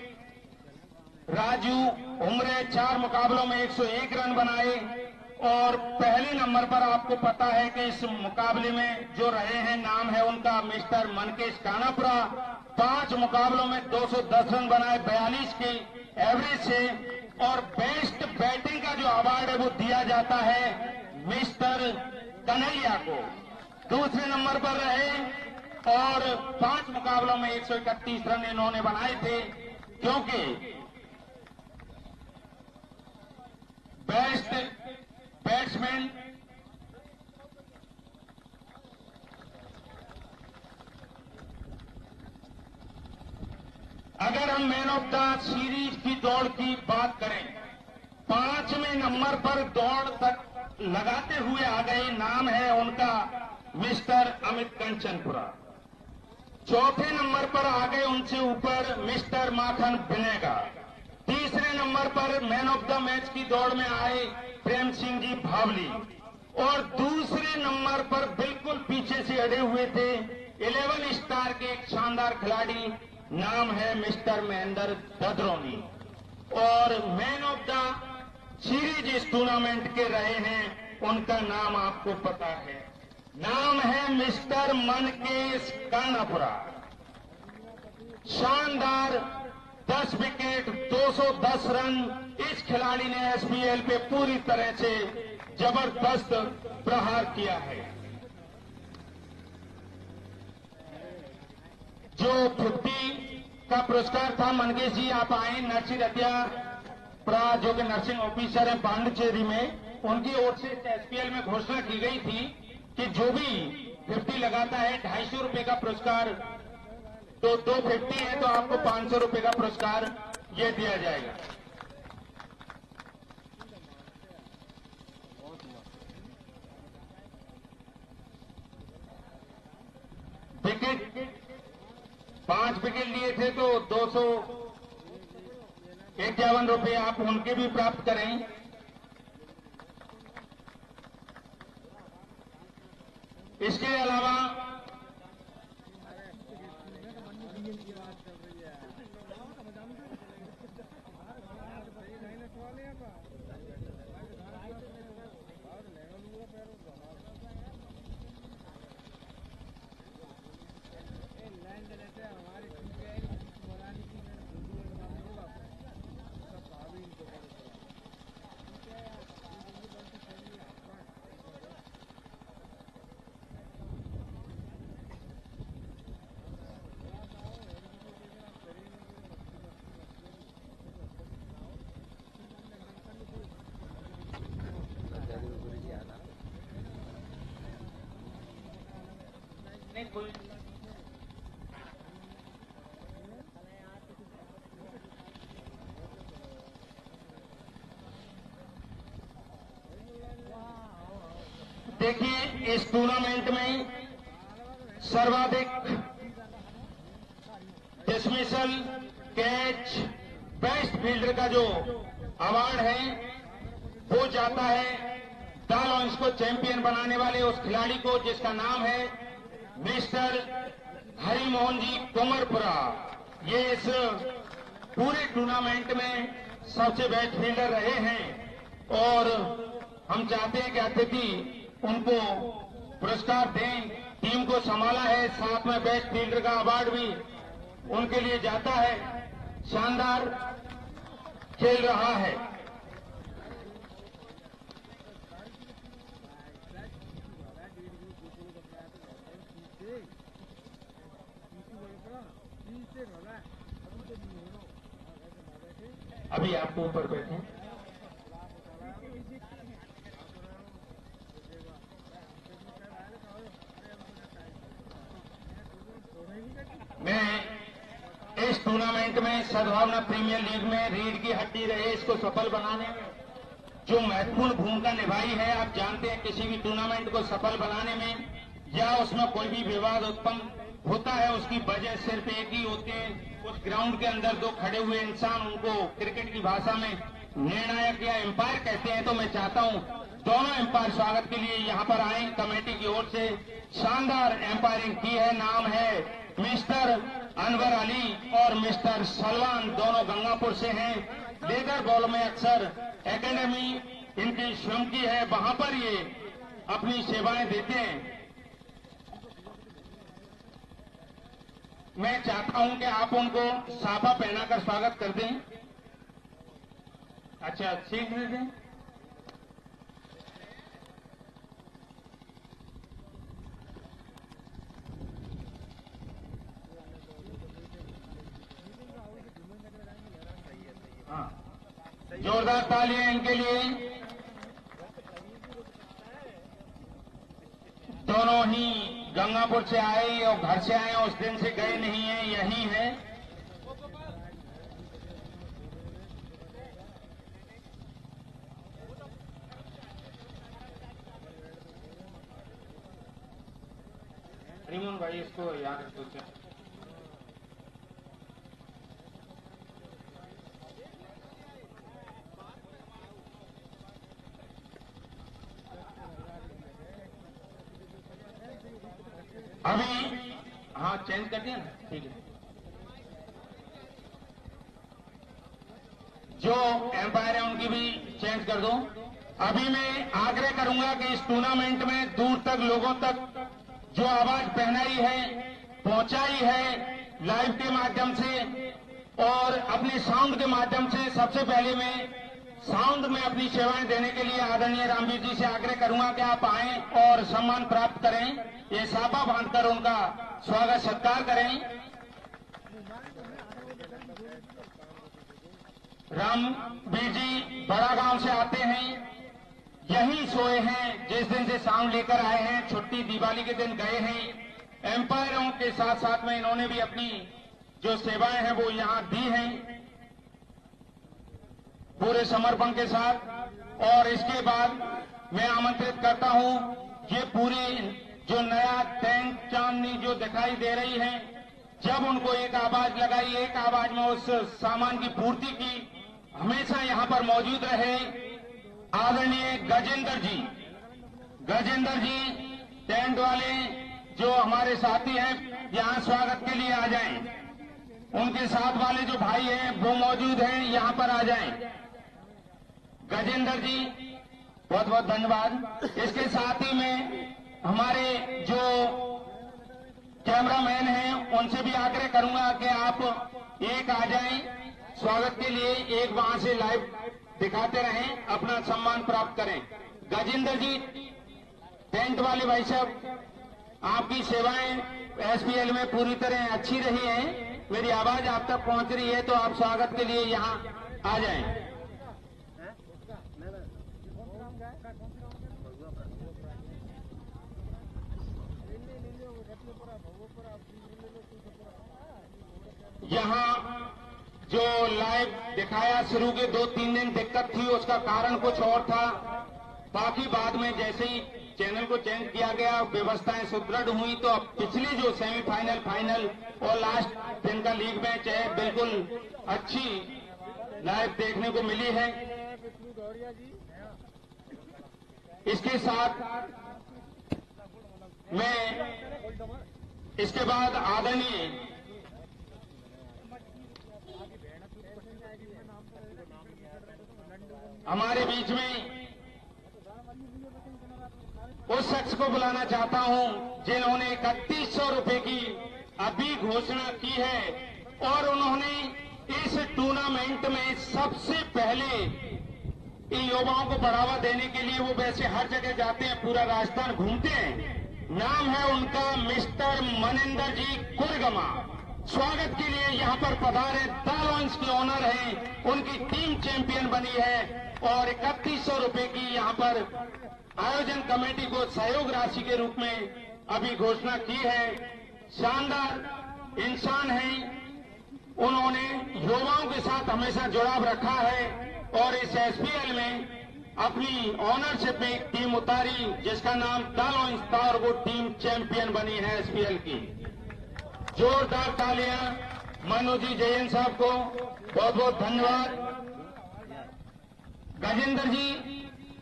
राजू उमरे, 4 मुकाबलों में 101 रन बनाए। और पहले नंबर पर आपको पता है कि इस मुकाबले में जो रहे हैं, नाम है उनका मिस्टर मनकेश कानापुरा, 5 मुकाबलों में 210 रन बनाए 42 की एवरेज से। और बेस्ट बैटिंग का जो अवार्ड है वो दिया जाता है मिस्टर कन्हैया को। दूसरे नंबर पर रहे और 5 मुकाबलों में 131 रन इन्होंने बनाए थे, क्योंकि बेस्ट बैट्समैन अगर हम मैन ऑफ द सीरीज की दौड़ की बात करें, 5वें नंबर पर दौड़ तक लगाते हुए आ गए। नाम है उनका मिस्टर अमित कंचनपुरा। चौथे नंबर पर आ गए उनसे ऊपर मिस्टर माखन बिनेगा। तीसरे नंबर पर मैन ऑफ द मैच की दौड़ में आए प्रेम सिंह जी भावली। और दूसरे नंबर पर बिल्कुल पीछे से अड़े हुए थे 11 स्टार के एक शानदार खिलाड़ी, नाम है मिस्टर महेंद्र ददरौनी। और मैन ऑफ द सीरीज इस टूर्नामेंट के रहे हैं, उनका नाम आपको पता है, नाम है मिस्टर मनकेश कर्णपुरा। शानदार 10 विकेट 210 रन इस खिलाड़ी ने एसपीएल पे पूरी तरह से जबरदस्त प्रहार किया है। जो 50 का पुरस्कार था, मनकेश जी आप आए, नर्सिंग अध्यापक जो कि नर्सिंग ऑफिसर है पांडिचेरी में, उनकी ओर से एसपीएल में घोषणा की गई थी कि जो भी 50 लगाता है 250 रुपए का पुरस्कार, तो 250 है तो आपको 500 रुपए का पुरस्कार ये दिया जाएगा। विकेट 5 विकेट लिए थे तो 251 रुपए आप उनके भी प्राप्त करें। इसके अलावा देखिए इस टूर्नामेंट में सर्वाधिक डिसमिसल, कैच, बेस्ट फील्डर का जो अवार्ड है वो जाता है द लॉन्स को चैंपियन बनाने वाले उस खिलाड़ी को, जिसका नाम है मिस्टर हरिमोहन जी कुमरपुरा। ये इस पूरे टूर्नामेंट में सबसे बेस्ट फील्डर रहे हैं और हम चाहते हैं कि अतिथि उनको पुरस्कार दें। टीम को संभाला है, साथ में बेस्ट फील्डर का अवार्ड भी उनके लिए जाता है। शानदार खेल रहा है। अभी आपको ऊपर बैठे मैं इस टूर्नामेंट में सद्भावना प्रीमियर लीग में रीढ़ की हड्डी रहे, इसको सफल बनाने में जो महत्वपूर्ण भूमिका निभाई है। आप जानते हैं किसी भी टूर्नामेंट को सफल बनाने में या उसमें कोई भी विवाद उत्पन्न होता है, उसकी वजह सिर्फ एक ही होती है, उस ग्राउंड के अंदर दो खड़े हुए इंसान, उनको क्रिकेट की भाषा में निर्णायक या एम्पायर कहते हैं। तो मैं चाहता हूं दोनों एम्पायर स्वागत के लिए यहां पर आए। कमेटी की ओर से शानदार एम्पायरिंग की है। नाम है मिस्टर अनवर अली और मिस्टर सलमान, दोनों गंगापुर से हैं। लेदर बॉल में अक्सर एकेडमी इनकी स्वयं की है, वहां पर ये अपनी सेवाएं देते हैं। मैं चाहता हूं कि आप उनको साफा पहनाकर स्वागत कर दें। अच्छा, सीट दे दें। हाँ, जोरदार तालियां इनके लिए। दोनों ही गंगापुर से आए और घर से आए, उस दिन से गए नहीं है, यही है। रिमोन भाई इसको यहाँ रख दो। अभी हाँ चेंज कर दिया ना, ठीक है। जो एम्पायर है उनकी भी चेंज कर दो। अभी मैं आग्रह करूंगा कि इस टूर्नामेंट में दूर तक लोगों तक जो आवाज पहनाई है, पहुंचाई है लाइव के माध्यम से और अपने साउंड के माध्यम से, सबसे पहले मैं साउंड में अपनी सेवाएं देने के लिए आदरणीय रामवीर जी से आग्रह करूंगा कि आप आएं और सम्मान प्राप्त करें। ये साफा बांधकर उनका स्वागत सत्कार करें। रामवीर जी बड़ा गांव से आते हैं, यहीं सोए हैं, जिस दिन से साउंड लेकर आए हैं, छुट्टी दिवाली के दिन गए हैं। एम्पायरों के साथ साथ में इन्होंने भी अपनी जो सेवाएं हैं वो यहां दी हैं पूरे समर्पण के साथ। और इसके बाद मैं आमंत्रित करता हूं, ये पूरी जो नया टैंक चांदनी जो दिखाई दे रही है, जब उनको एक आवाज लगाई, एक आवाज में उस सामान की पूर्ति की, हमेशा यहां पर मौजूद रहे आदरणीय गजेंद्र जी टेंट वाले जो हमारे साथी हैं, यहां स्वागत के लिए आ जाएं। उनके साथ वाले जो भाई हैं वो मौजूद हैं, यहां पर आ जाएं। गजेंद्र जी बहुत बहुत धन्यवाद। इसके साथ ही में हमारे जो कैमरामैन हैं उनसे भी आग्रह करूंगा कि आप एक आ जाएं स्वागत के लिए, एक वहां से लाइव दिखाते रहें, अपना सम्मान प्राप्त करें। गजेंद्र जी टेंट वाले भाई साहब, आपकी सेवाएं एसपीएल में पूरी तरह अच्छी रही हैं, मेरी आवाज आप तक पहुंच रही है, तो आप स्वागत के लिए यहां आ जाएं। यहां जो लाइव दिखाया शुरू के 2-3 दिन दिक्कत थी, उसका कारण कुछ और था। बाकी बाद में जैसे ही चैनल को चेंज किया गया, व्यवस्थाएं सुदृढ़ हुई, तो अब पिछली जो सेमीफाइनल, फाइनल और लास्ट दिन का लीग मैच है, बिल्कुल अच्छी लाइव देखने को मिली है। इसके साथ मैं इसके बाद आदरणीय हमारे बीच में उस शख्स को बुलाना चाहता हूं जिन्होंने 3100 रुपए की अभी घोषणा की है और उन्होंने इस टूर्नामेंट में सबसे पहले इन युवाओं को बढ़ावा देने के लिए, वो वैसे हर जगह जाते हैं, पूरा राजस्थान घूमते हैं। नाम है उनका मिस्टर मनिंदर जी कुरगमा। स्वागत के लिए यहां पर पधारे, दालवंश के ओनर हैं, उनकी टीम चैंपियन बनी है और 3100 रुपए की यहां पर आयोजन कमेटी को सहयोग राशि के रूप में अभी घोषणा की है। शानदार इंसान हैं, उन्होंने युवाओं के साथ हमेशा जुड़ाव रखा है और इस एसपीएल में अपनी ऑनरशिप में एक टीम उतारी जिसका नाम दालवंश था और वो टीम चैंपियन बनी है एसपीएल की। जोरदार तालियां मनु जी जयंत साहब को बहुत बहुत धन्यवाद। गजेंद्र जी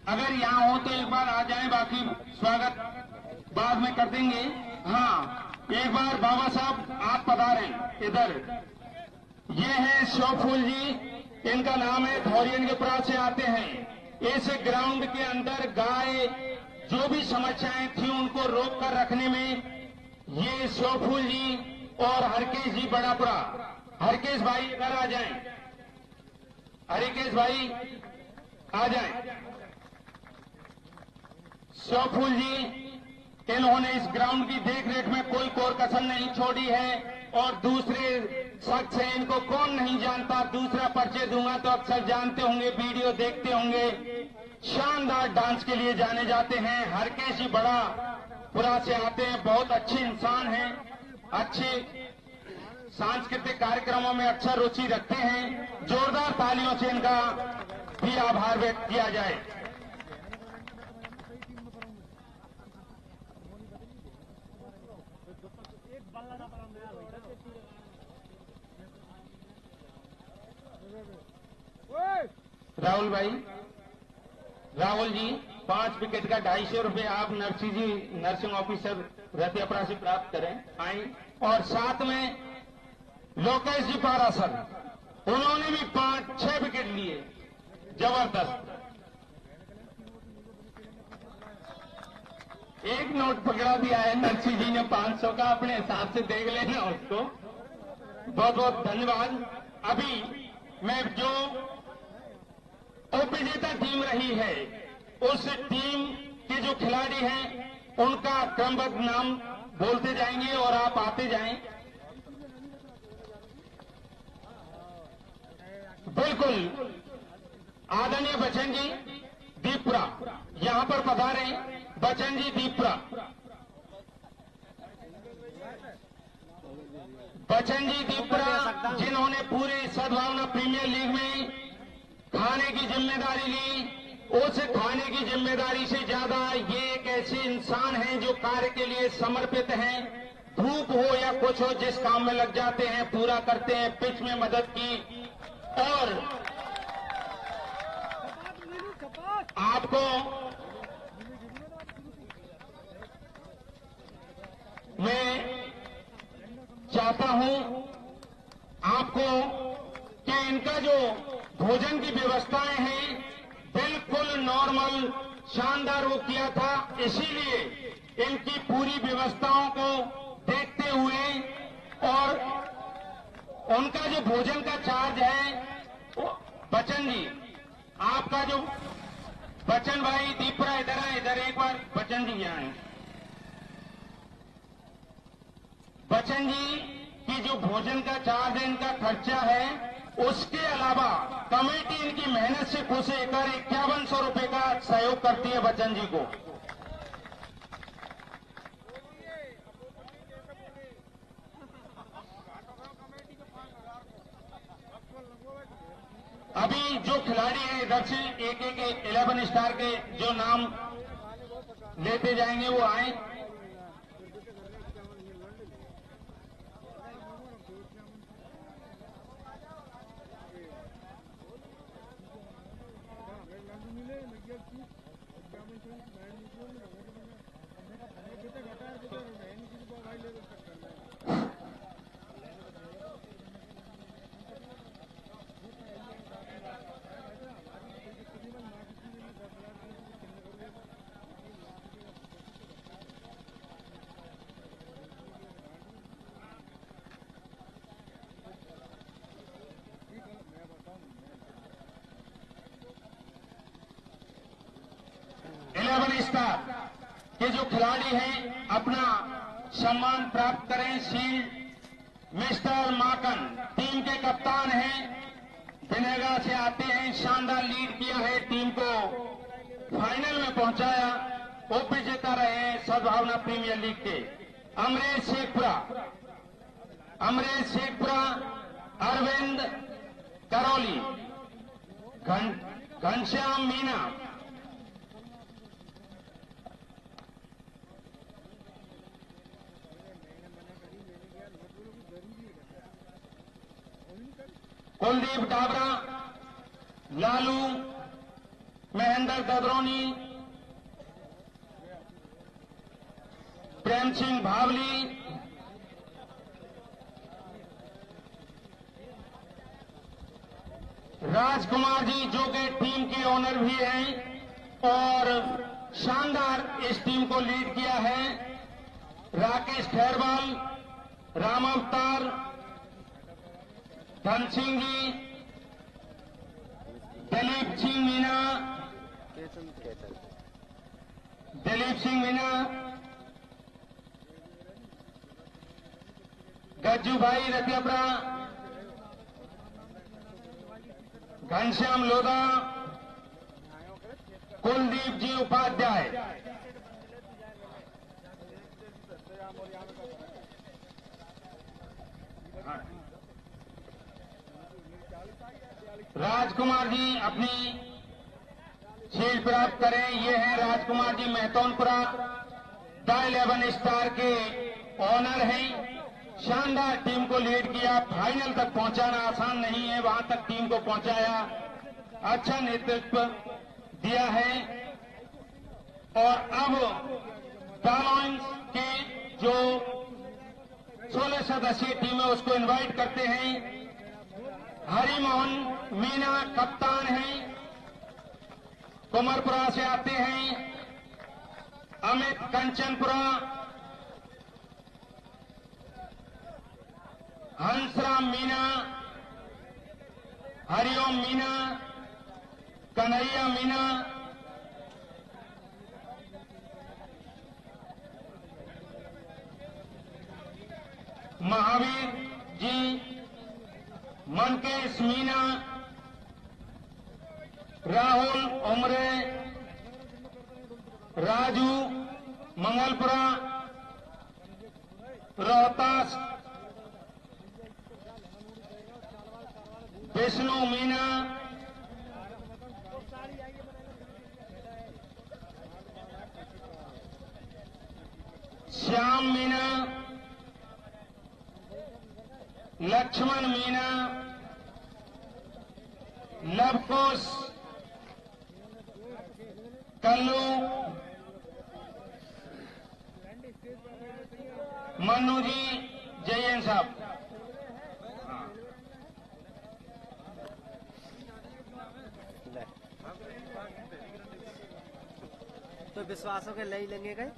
अगर यहाँ हो तो एक बार आ जाएं, बाकी स्वागत बाद में कर देंगे। हाँ, एक बार बाबा साहब आप पधारें इधर। ये है शोफुल जी, इनका नाम है, धौरियन के प्रांत से आते हैं। इस ग्राउंड के अंदर गाय जो भी समस्याएं थी उनको रोक कर रखने में ये शोफुल जी और हरकेश जी बड़ापुरा। हरकेश भाई इधर आ जाएं, हरिकेश भाई आ जाएं। शोफुल जी, इन्होंने इस ग्राउंड की देखरेख में कोई कोर कसर नहीं छोड़ी है और दूसरे शख्स हैं, इनको कौन नहीं जानता। दूसरा परिचय दूंगा तो अक्सर जानते होंगे, वीडियो देखते होंगे। शानदार डांस के लिए जाने जाते हैं, हरकेश जी बड़ा पुरा से आते हैं, बहुत अच्छे इंसान हैं, अच्छे सांस्कृतिक कार्यक्रमों में अक्सर रुचि रखते हैं। जोरदार तालियों से इनका भी आभार व्यक्त किया जाए। राहुल भाई, राहुल जी 5 विकेट का 250 रुपये आप नरसी जी नर्सिंग ऑफिसर रतियापरा से प्राप्त करें आई। और साथ में लोकेश जी पारासर, उन्होंने भी 5-6 विकेट लिए, जबरदस्त। एक नोट पकड़ा दिया है नरसी जी ने 500 का, अपने हिसाब से देख लेना उसको। बहुत बहुत धन्यवाद। अभी मैं जो उपविजेता टीम रही है उस टीम के जो खिलाड़ी हैं उनका क्रमबद्ध नाम बोलते जाएंगे और आप आते जाएं। बिल्कुल आदरणीय बच्चन जी दीपपुरा यहां पर पधारे। बच्चन जी दीपपुरा, बच्चन जी दीपपुरा जिन्होंने पूरे सद्भावना प्रीमियर लीग में खाने की जिम्मेदारी ली, उस खाने की जिम्मेदारी से ज्यादा ये एक ऐसे इंसान हैं जो कार्य के लिए समर्पित हैं। धूप हो या कुछ हो, जिस काम में लग जाते हैं पूरा करते हैं। पिच में मदद की और आपको मैं चाहता हूं आपको कि इनका जो भोजन की व्यवस्थाएं हैं बिल्कुल नॉर्मल शानदार वो किया था, इसीलिए इनकी पूरी व्यवस्थाओं को देखते हुए और उनका जो भोजन का चार्ज है बच्चन जी, आपका जो बच्चन भाई दीपरा इधर आए, इधर एक बार बच्चन जी यहाँ आए। बच्चन जी की जो भोजन का चार्ज है, इनका खर्चा है, उसके अलावा कमेटी इनकी मेहनत से खुश होकर 5100 रुपए का सहयोग करती है बच्चन जी को। अभी जो खिलाड़ी हैं इधर से एक 11 स्टार के जो नाम लेते जाएंगे वो आए। स्टार के जो खिलाड़ी हैं अपना सम्मान प्राप्त करें। शील्ड मिस्टर माकन टीम के कप्तान हैं, बिनेगा से आते हैं, शानदार लीड किया है, टीम को फाइनल में पहुंचाया, उप विजेता रहे हैं सद्भावना प्रीमियर लीग के। अमरेश शेखपुरा, अरविंद करौली, घनश्याम मीना, कुलदीप डाबरा, लालू, महेंद्र ददरौनी, प्रेम सिंह भावली, राजकुमार जी जो कि टीम के ओनर भी हैं और शानदार इस टीम को लीड किया है। राकेश खैरवाल, राम अवतार, धन सिंह जी, दिलीप सिंह मीना, गज्जू भाई रतियापरा, घनश्याम लोधा, कुलदीप जी उपाध्याय, राजकुमार जी अपनी शील्ड प्राप्त करें। ये है राजकुमार जी मेहतौनपुरा, द 11 स्टार के ऑनर हैं शानदार टीम को लीड किया। फाइनल तक पहुंचाना आसान नहीं है, वहां तक टीम को पहुंचाया, अच्छा नेतृत्व दिया है। और अब पैलोइंस के जो 16 सदस्यीय टीम है उसको इनवाइट करते हैं। हरिमोहन मीना कप्तान हैं, कुमारपुरा से आते हैं। अमित कंचनपुरा, हंसराम मीना, हरिओम मीना, कन्हैया मीना, महावीर जी, मनकेश मीना, राहुल उमरे, राजू मंगलपुरा, रोहतास विष्णु मीना, श्याम मीना, लक्ष्मण मीना, लवकुश, कल्लू, मन्नू जी, जयन साहब। तो विश्वासों के ले ही लेंगे गए।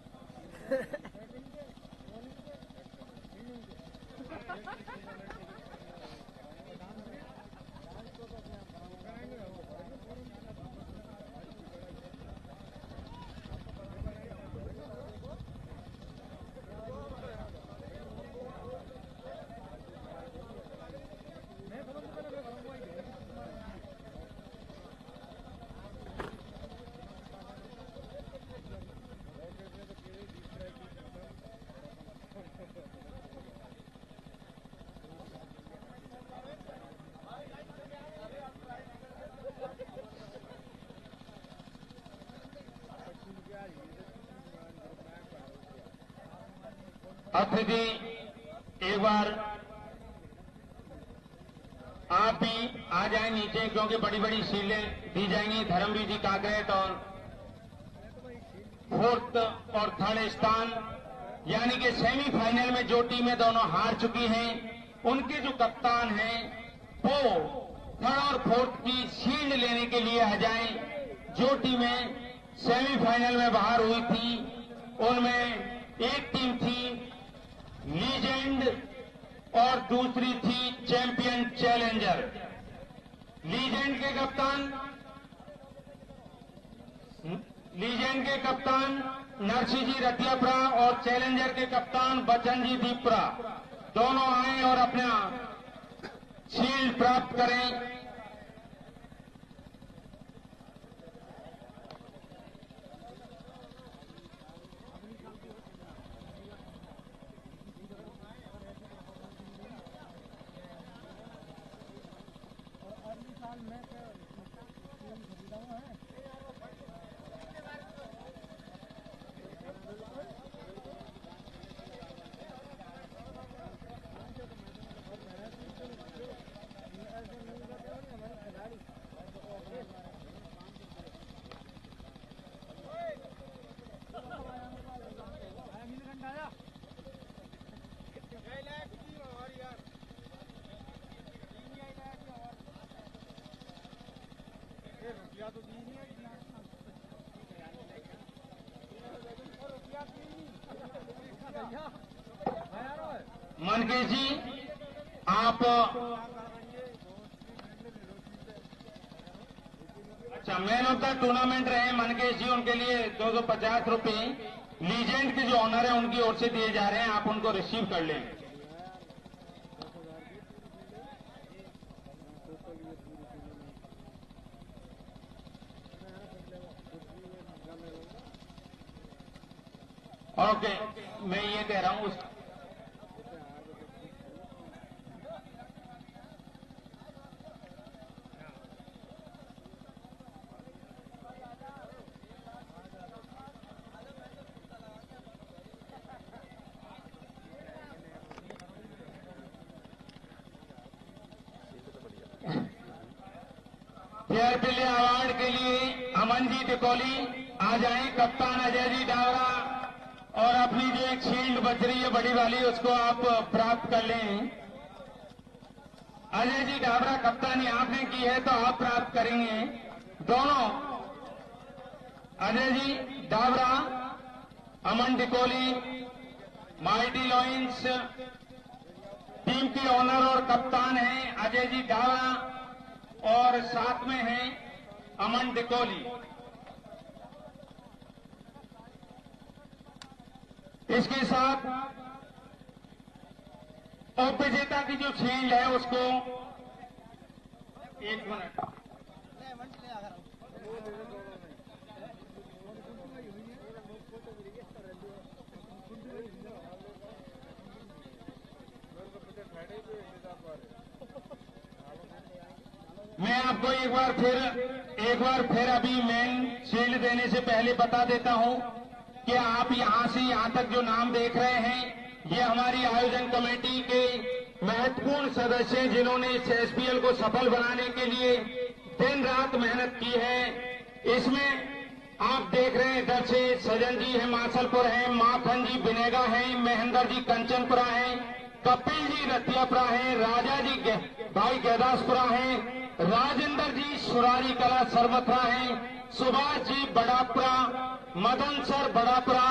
अतिथि एक बार आप भी आ जाए नीचे, क्योंकि बड़ी बड़ी शील्डें दी जाएंगी। धर्मवीर जी काकरेत और 4th और 3rd स्थान, यानी कि सेमीफाइनल में जो टीमें दोनों हार चुकी हैं उनके जो कप्तान हैं वो 3rd और 4th की शील्ड लेने के लिए आ जाएं। जो टीमें सेमीफाइनल में बाहर हुई थी उनमें एक टीम थी लीजेंड और दूसरी थी चैंपियन चैलेंजर। लीजेंड के कप्तान नरसिंह जी रतियापुरा और चैलेंजर के कप्तान बच्चन जी दीपपुरा दोनों आए और अपना शील्ड प्राप्त करें। मनकेश जी, आप अच्छा मैन ऑफ द टूर्नामेंट रहे मनकेश जी, उनके लिए 250 रुपये लीजेंड के जो ऑनर है उनकी ओर से दिए जा रहे हैं, आप उनको रिसीव कर लें। ओके, मैं ये कह रहा हूं फेयर प्ले अवार्ड के लिए अमन जी टिकोली आ जाएं, कप्तान अजय जी डावरा, और अपनी जो एक शील्ड बच रही है बड़ी वाली उसको आप प्राप्त कर लें। अजय जी डावरा कप्तानी आपने की है तो आप प्राप्त करेंगे दोनों। अजय जी डावरा, अमन टिकोली, माइटी लॉयंस टीम के ओनर और कप्तान हैं अजय जी डावरा, और साथ में हैं अमन टिकोली। इसके साथ उप विजेता की जो शील्ड है उसको 1 मिनट मैं आपको एक बार फिर अभी मेन शील्ड देने से पहले बता देता हूं कि आप यहां से यहां तक जो नाम देख रहे हैं ये हमारी आयोजन कमेटी के महत्वपूर्ण सदस्य हैं जिन्होंने इस एसपीएल को सफल बनाने के लिए दिन रात मेहनत की है। इसमें आप देख रहे हैं इधर से सजन जी है मासलपुर है, माखन जी बिनेगा है, महेंद्र जी कंचनपुरा है, कपिल जी रतियापुरा है, राजा जी भाई गैदासपुरा है, राजेंद्र जी सुरारी कला सरमथरा है, सुभाष जी बड़ापुरा, मदन सर बड़ापुरा,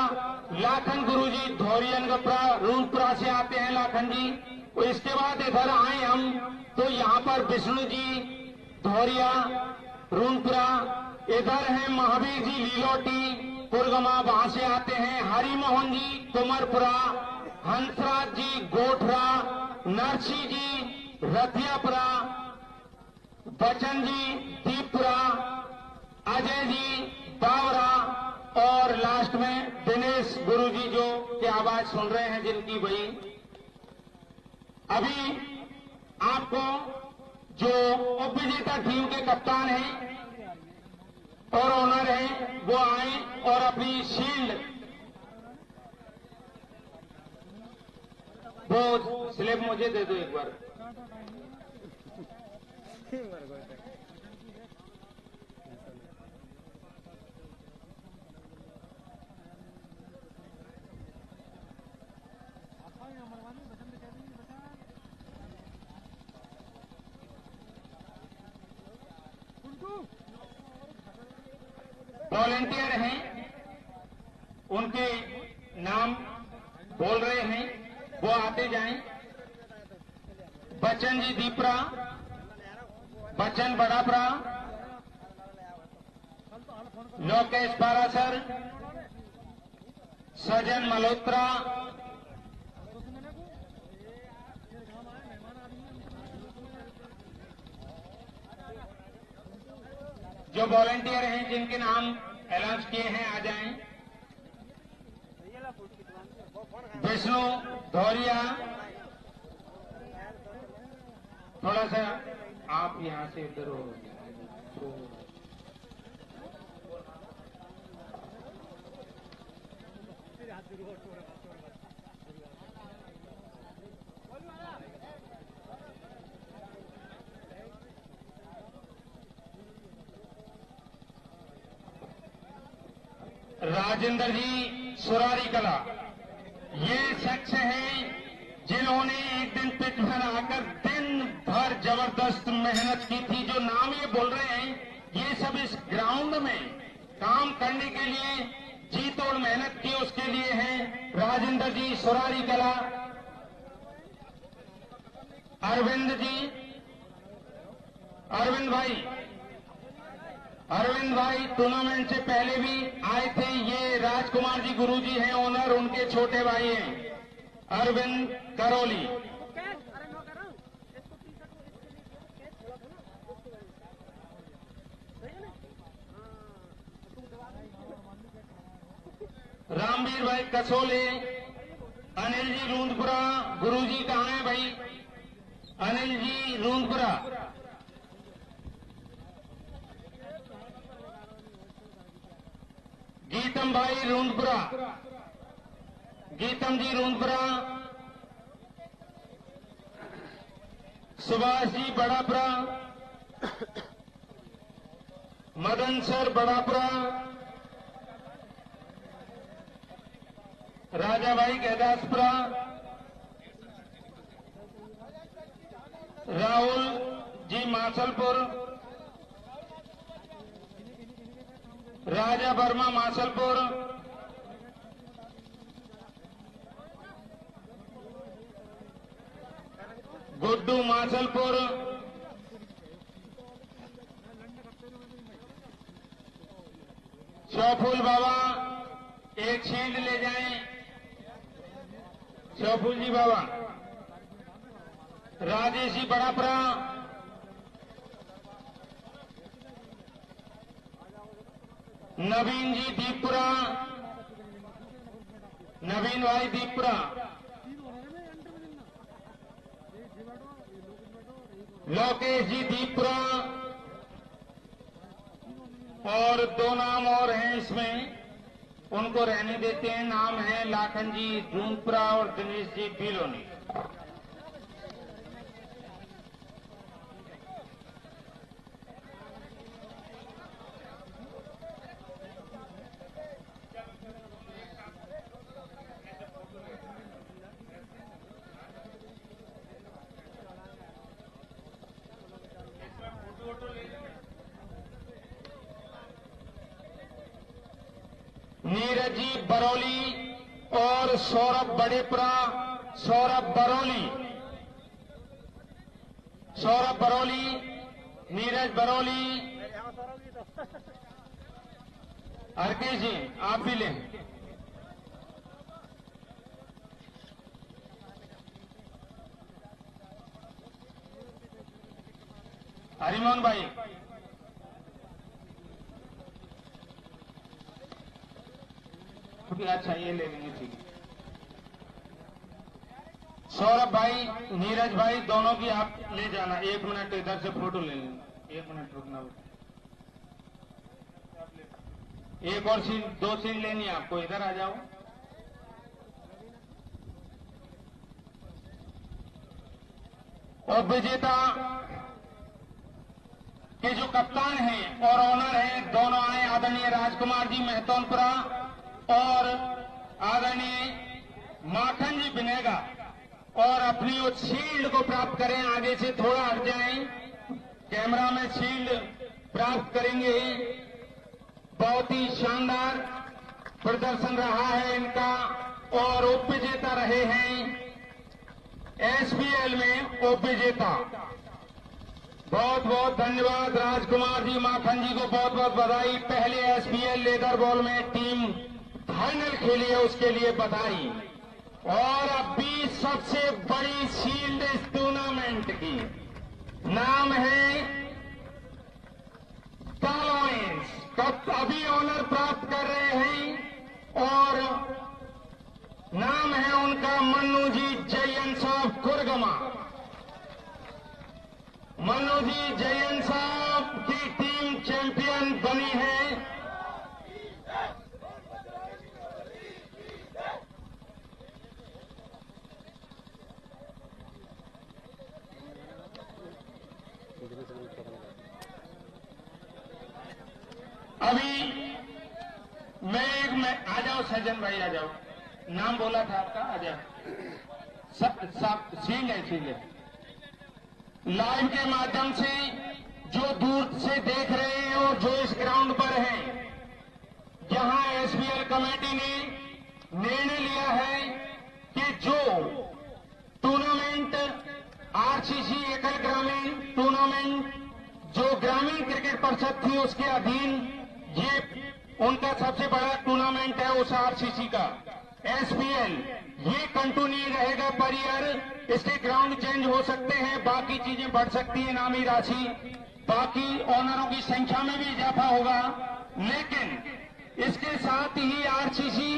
लाखन गुरु जी धौरियनगपुरा रूनपुरा से आते हैं लाखन जी। तो इसके बाद इधर आए हम तो यहाँ पर विष्णु जी धौरिया रूनपुरा, इधर है महावीर जी लीलोटी पुरगमा वहां से आते हैं, हरिमोहन जी कुमरपुरा, हंसराज जी गोठरा, नरसी जी रतियापुरा, बचन जी दीपपुरा, अजय जी बावरा, और लास्ट में दिनेश गुरुजी जो की आवाज सुन रहे हैं जिनकी वही अभी आपको जो उप विजेता टीम के कप्तान हैं और ओनर हैं वो आए और अपनी शील्ड वो स्लिप मुझे दे दो एक बार। वॉलेंटियर हैं उनके नाम बोल रहे हैं वो आते जाएं। बच्चन जी दीपरा, बच्चन बड़ापरा, लोकेश पारासर, सजन मल्होत्रा, जो वॉलंटियर हैं जिनके नाम अनाउंस किए हैं आ जाएं। विष्णु धौरिया, थोड़ा सा आप यहां से इधर हो। राजेंद्र जी सुरारी कला, ये शख्स हैं जिन्होंने एक दिन पिच पर आकर दिन भर जबरदस्त मेहनत की थी। जो नाम ये बोल रहे हैं ये सब इस ग्राउंड में काम करने के लिए जी तोड़ मेहनत की उसके लिए हैं। राजेंद्र जी सुरारी कला, अरविंद जी, अरविंद भाई टूर्नामेंट से पहले भी आए थे। ये राजकुमार जी गुरुजी हैं ओनर, उनके छोटे भाई हैं अरविंद करोली। रामवीर भाई कसोले, अनिल जी रूंदपुरा, गुरुजी कहाँ हैं भाई? अनिल जी रूंदपुरा, गीतम भाई रूंदपुरा, गीतम जी रूंदपुरा, सुभाष जी बड़ापुरा, मदन सर बड़ापुरा, राजाभाई गहदासपुरा, राहुल जी मासलपुर, राजा वर्मा मासलपुर, गुड्डू मासलपुर, शौफुल बाबा एक शील्ड ले जाएं। शौफुल जी बाबा, राजेश जी बड़ापुरा, नवीन जी दीपपुरा, नवीन भाई दीपपुरा, लोकेश जी दीपपुरा, और दो नाम और हैं इसमें, उनको रहने देते हैं। नाम है लाखन जी जूनपुरा और दिनेश जी बिलोनी। नीरज जी बरौली और सौरभ बड़ेपुरा, सौरभ बरौली, नीरज बरौली। हरकेश जी आप भी लें। हरिमोहन भाई, अच्छा ये ले लेंगे, ठीक है। सौरभ भाई, नीरज भाई दोनों की आप ले जाना। 1 मिनट इधर से फोटो ले लेना, 1 मिनट रुकना। एक और सीन, 2 सीन लेनी है आपको, इधर आ जाओ। और विजेता के जो कप्तान हैं और ऑनर हैं, दोनों आए। आदरणीय राजकुमार जी मेहतौनपुरा और आदरणीय माखन जी बिनेगा, और अपनी उस शील्ड को प्राप्त करें। आगे से थोड़ा हट जाएं, कैमरा में शील्ड प्राप्त करेंगे। बहुत ही शानदार प्रदर्शन रहा है इनका, और उप विजेता रहे हैं एसपीएल में उप विजेता। बहुत बहुत धन्यवाद राजकुमार जी, माखन जी को बहुत बहुत बधाई। पहले एसपीएल लेदर बॉल में टीम फाइनल खेली है, उसके लिए बधाई। और अभी सबसे बड़ी शील्ड इस टूर्नामेंट की नाम है टॉलॉइंस, तो अभी ऑनर प्राप्त कर रहे हैं, और नाम है उनका मन्नू जी जयन साहब कुरगमा। मन्नू जी जयन साहब की टीम चैंपियन बनी है। अभी मैं आ जाओ सज्जन भाई, आ जाओ। नाम बोला था आपका, आ जाओ। सब सीन है। लाइव के माध्यम से जो दूर से देख रहे हैं और जो इस ग्राउंड पर हैं, यहां एसपीएल कमेटी ने निर्णय लिया है कि जो टूर्नामेंट आरसीसी एकल ग्रामीण टूर्नामेंट जो ग्रामीण क्रिकेट परिषद थी उसके अधीन ये उनका सबसे बड़ा टूर्नामेंट है, उस आरसीसी का एसपीएल, ये कंटिन्यू रहेगा पर ईयर। इसके ग्राउंड चेंज हो सकते हैं, बाकी चीजें बढ़ सकती है, इनामी राशि, बाकी ऑनरों की संख्या में भी इजाफा होगा। लेकिन इसके साथ ही आरसीसी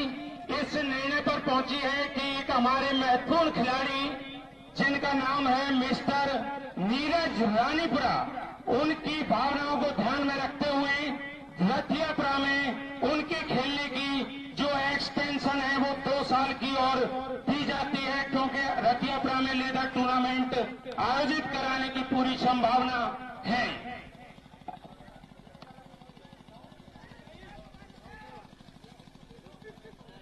इस निर्णय पर पहुंची है कि एक हमारे महत्वपूर्ण खिलाड़ी जिनका नाम है मिस्टर नीरज रानीपुरा, उनकी भावनाओं को ध्यान में रखते हुए रथियापुरा में उनके खेलने की जो एक्सटेंशन है वो 2 साल की और दी जाती है, क्योंकि रथियापुरा में लेदर टूर्नामेंट आयोजित कराने की पूरी संभावना है।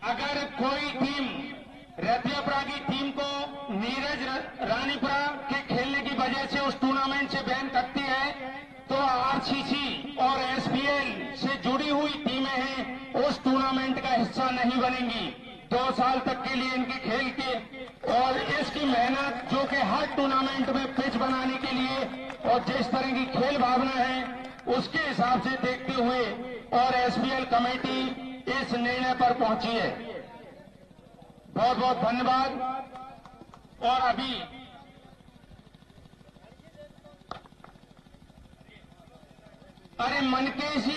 अगर कोई टीम रतियापुरा की टीम को नीरज रानीपुरा के खेलने की वजह से उस टूर्नामेंट से बैन करती है, तो आरसीसी और एसपीएल से जुड़ी हुई टीमें हैं उस टूर्नामेंट का हिस्सा नहीं बनेंगी 2 साल तक के लिए इनके खेल के। और इसकी मेहनत जो कि हर टूर्नामेंट में पिच बनाने के लिए और जिस तरह की खेल भावना है उसके हिसाब से देखते हुए और एसपीएल कमेटी इस निर्णय पर पहुंची है। बहुत बहुत धन्यवाद। और अभी अरे मनकेश जी,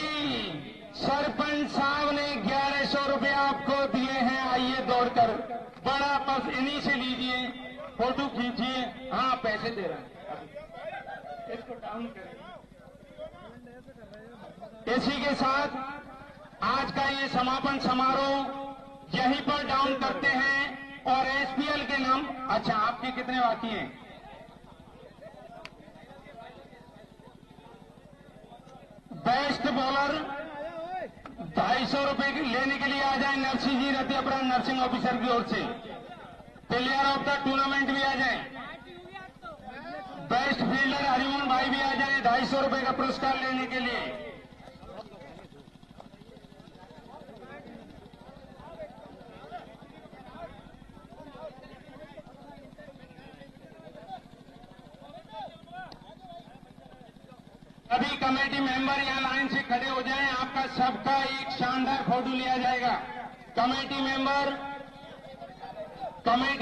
सरपंच साहब ने 1100 रुपये आपको दिए हैं, आइए दौड़कर, बड़ा बस इन्हीं से लीजिए, फोटो खींचिए। हाँ, पैसे दे रहे हैं, इसको डाउन करें। इसी के साथ आज का ये समापन समारोह यहीं पर डाउन करते हैं और एसपीएल के नाम। अच्छा, आपके कितने बाकी हैं? बेस्ट बॉलर 250 रुपए लेने के लिए आ जाए नरसिंह जी, रतियापुरा नर्सिंग ऑफिसर की ओर से। प्लेयर ऑफ द टूर्नामेंट भी आ जाए। बेस्ट फील्डर हरिमोहन भाई भी आ जाए 250 रुपए का पुरस्कार लेने के लिए। सभी कमेटी मेंबर यहां लाइन से खड़े हो जाएं, आपका सबका एक शानदार फोटो लिया जाएगा। कमेटी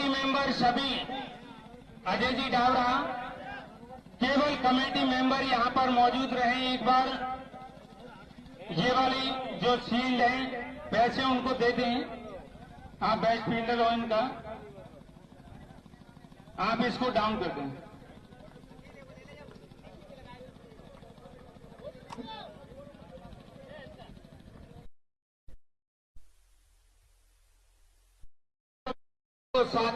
मेंबर सभी, अजय जी डावरा, केवल कमेटी मेंबर यहां पर मौजूद रहे। एक बार ये वाली जो शील्ड है पैसे उनको दे दें। आप बेस्ट फील्डर हो इनका, आप इसको डाउन कर दें। तो साथ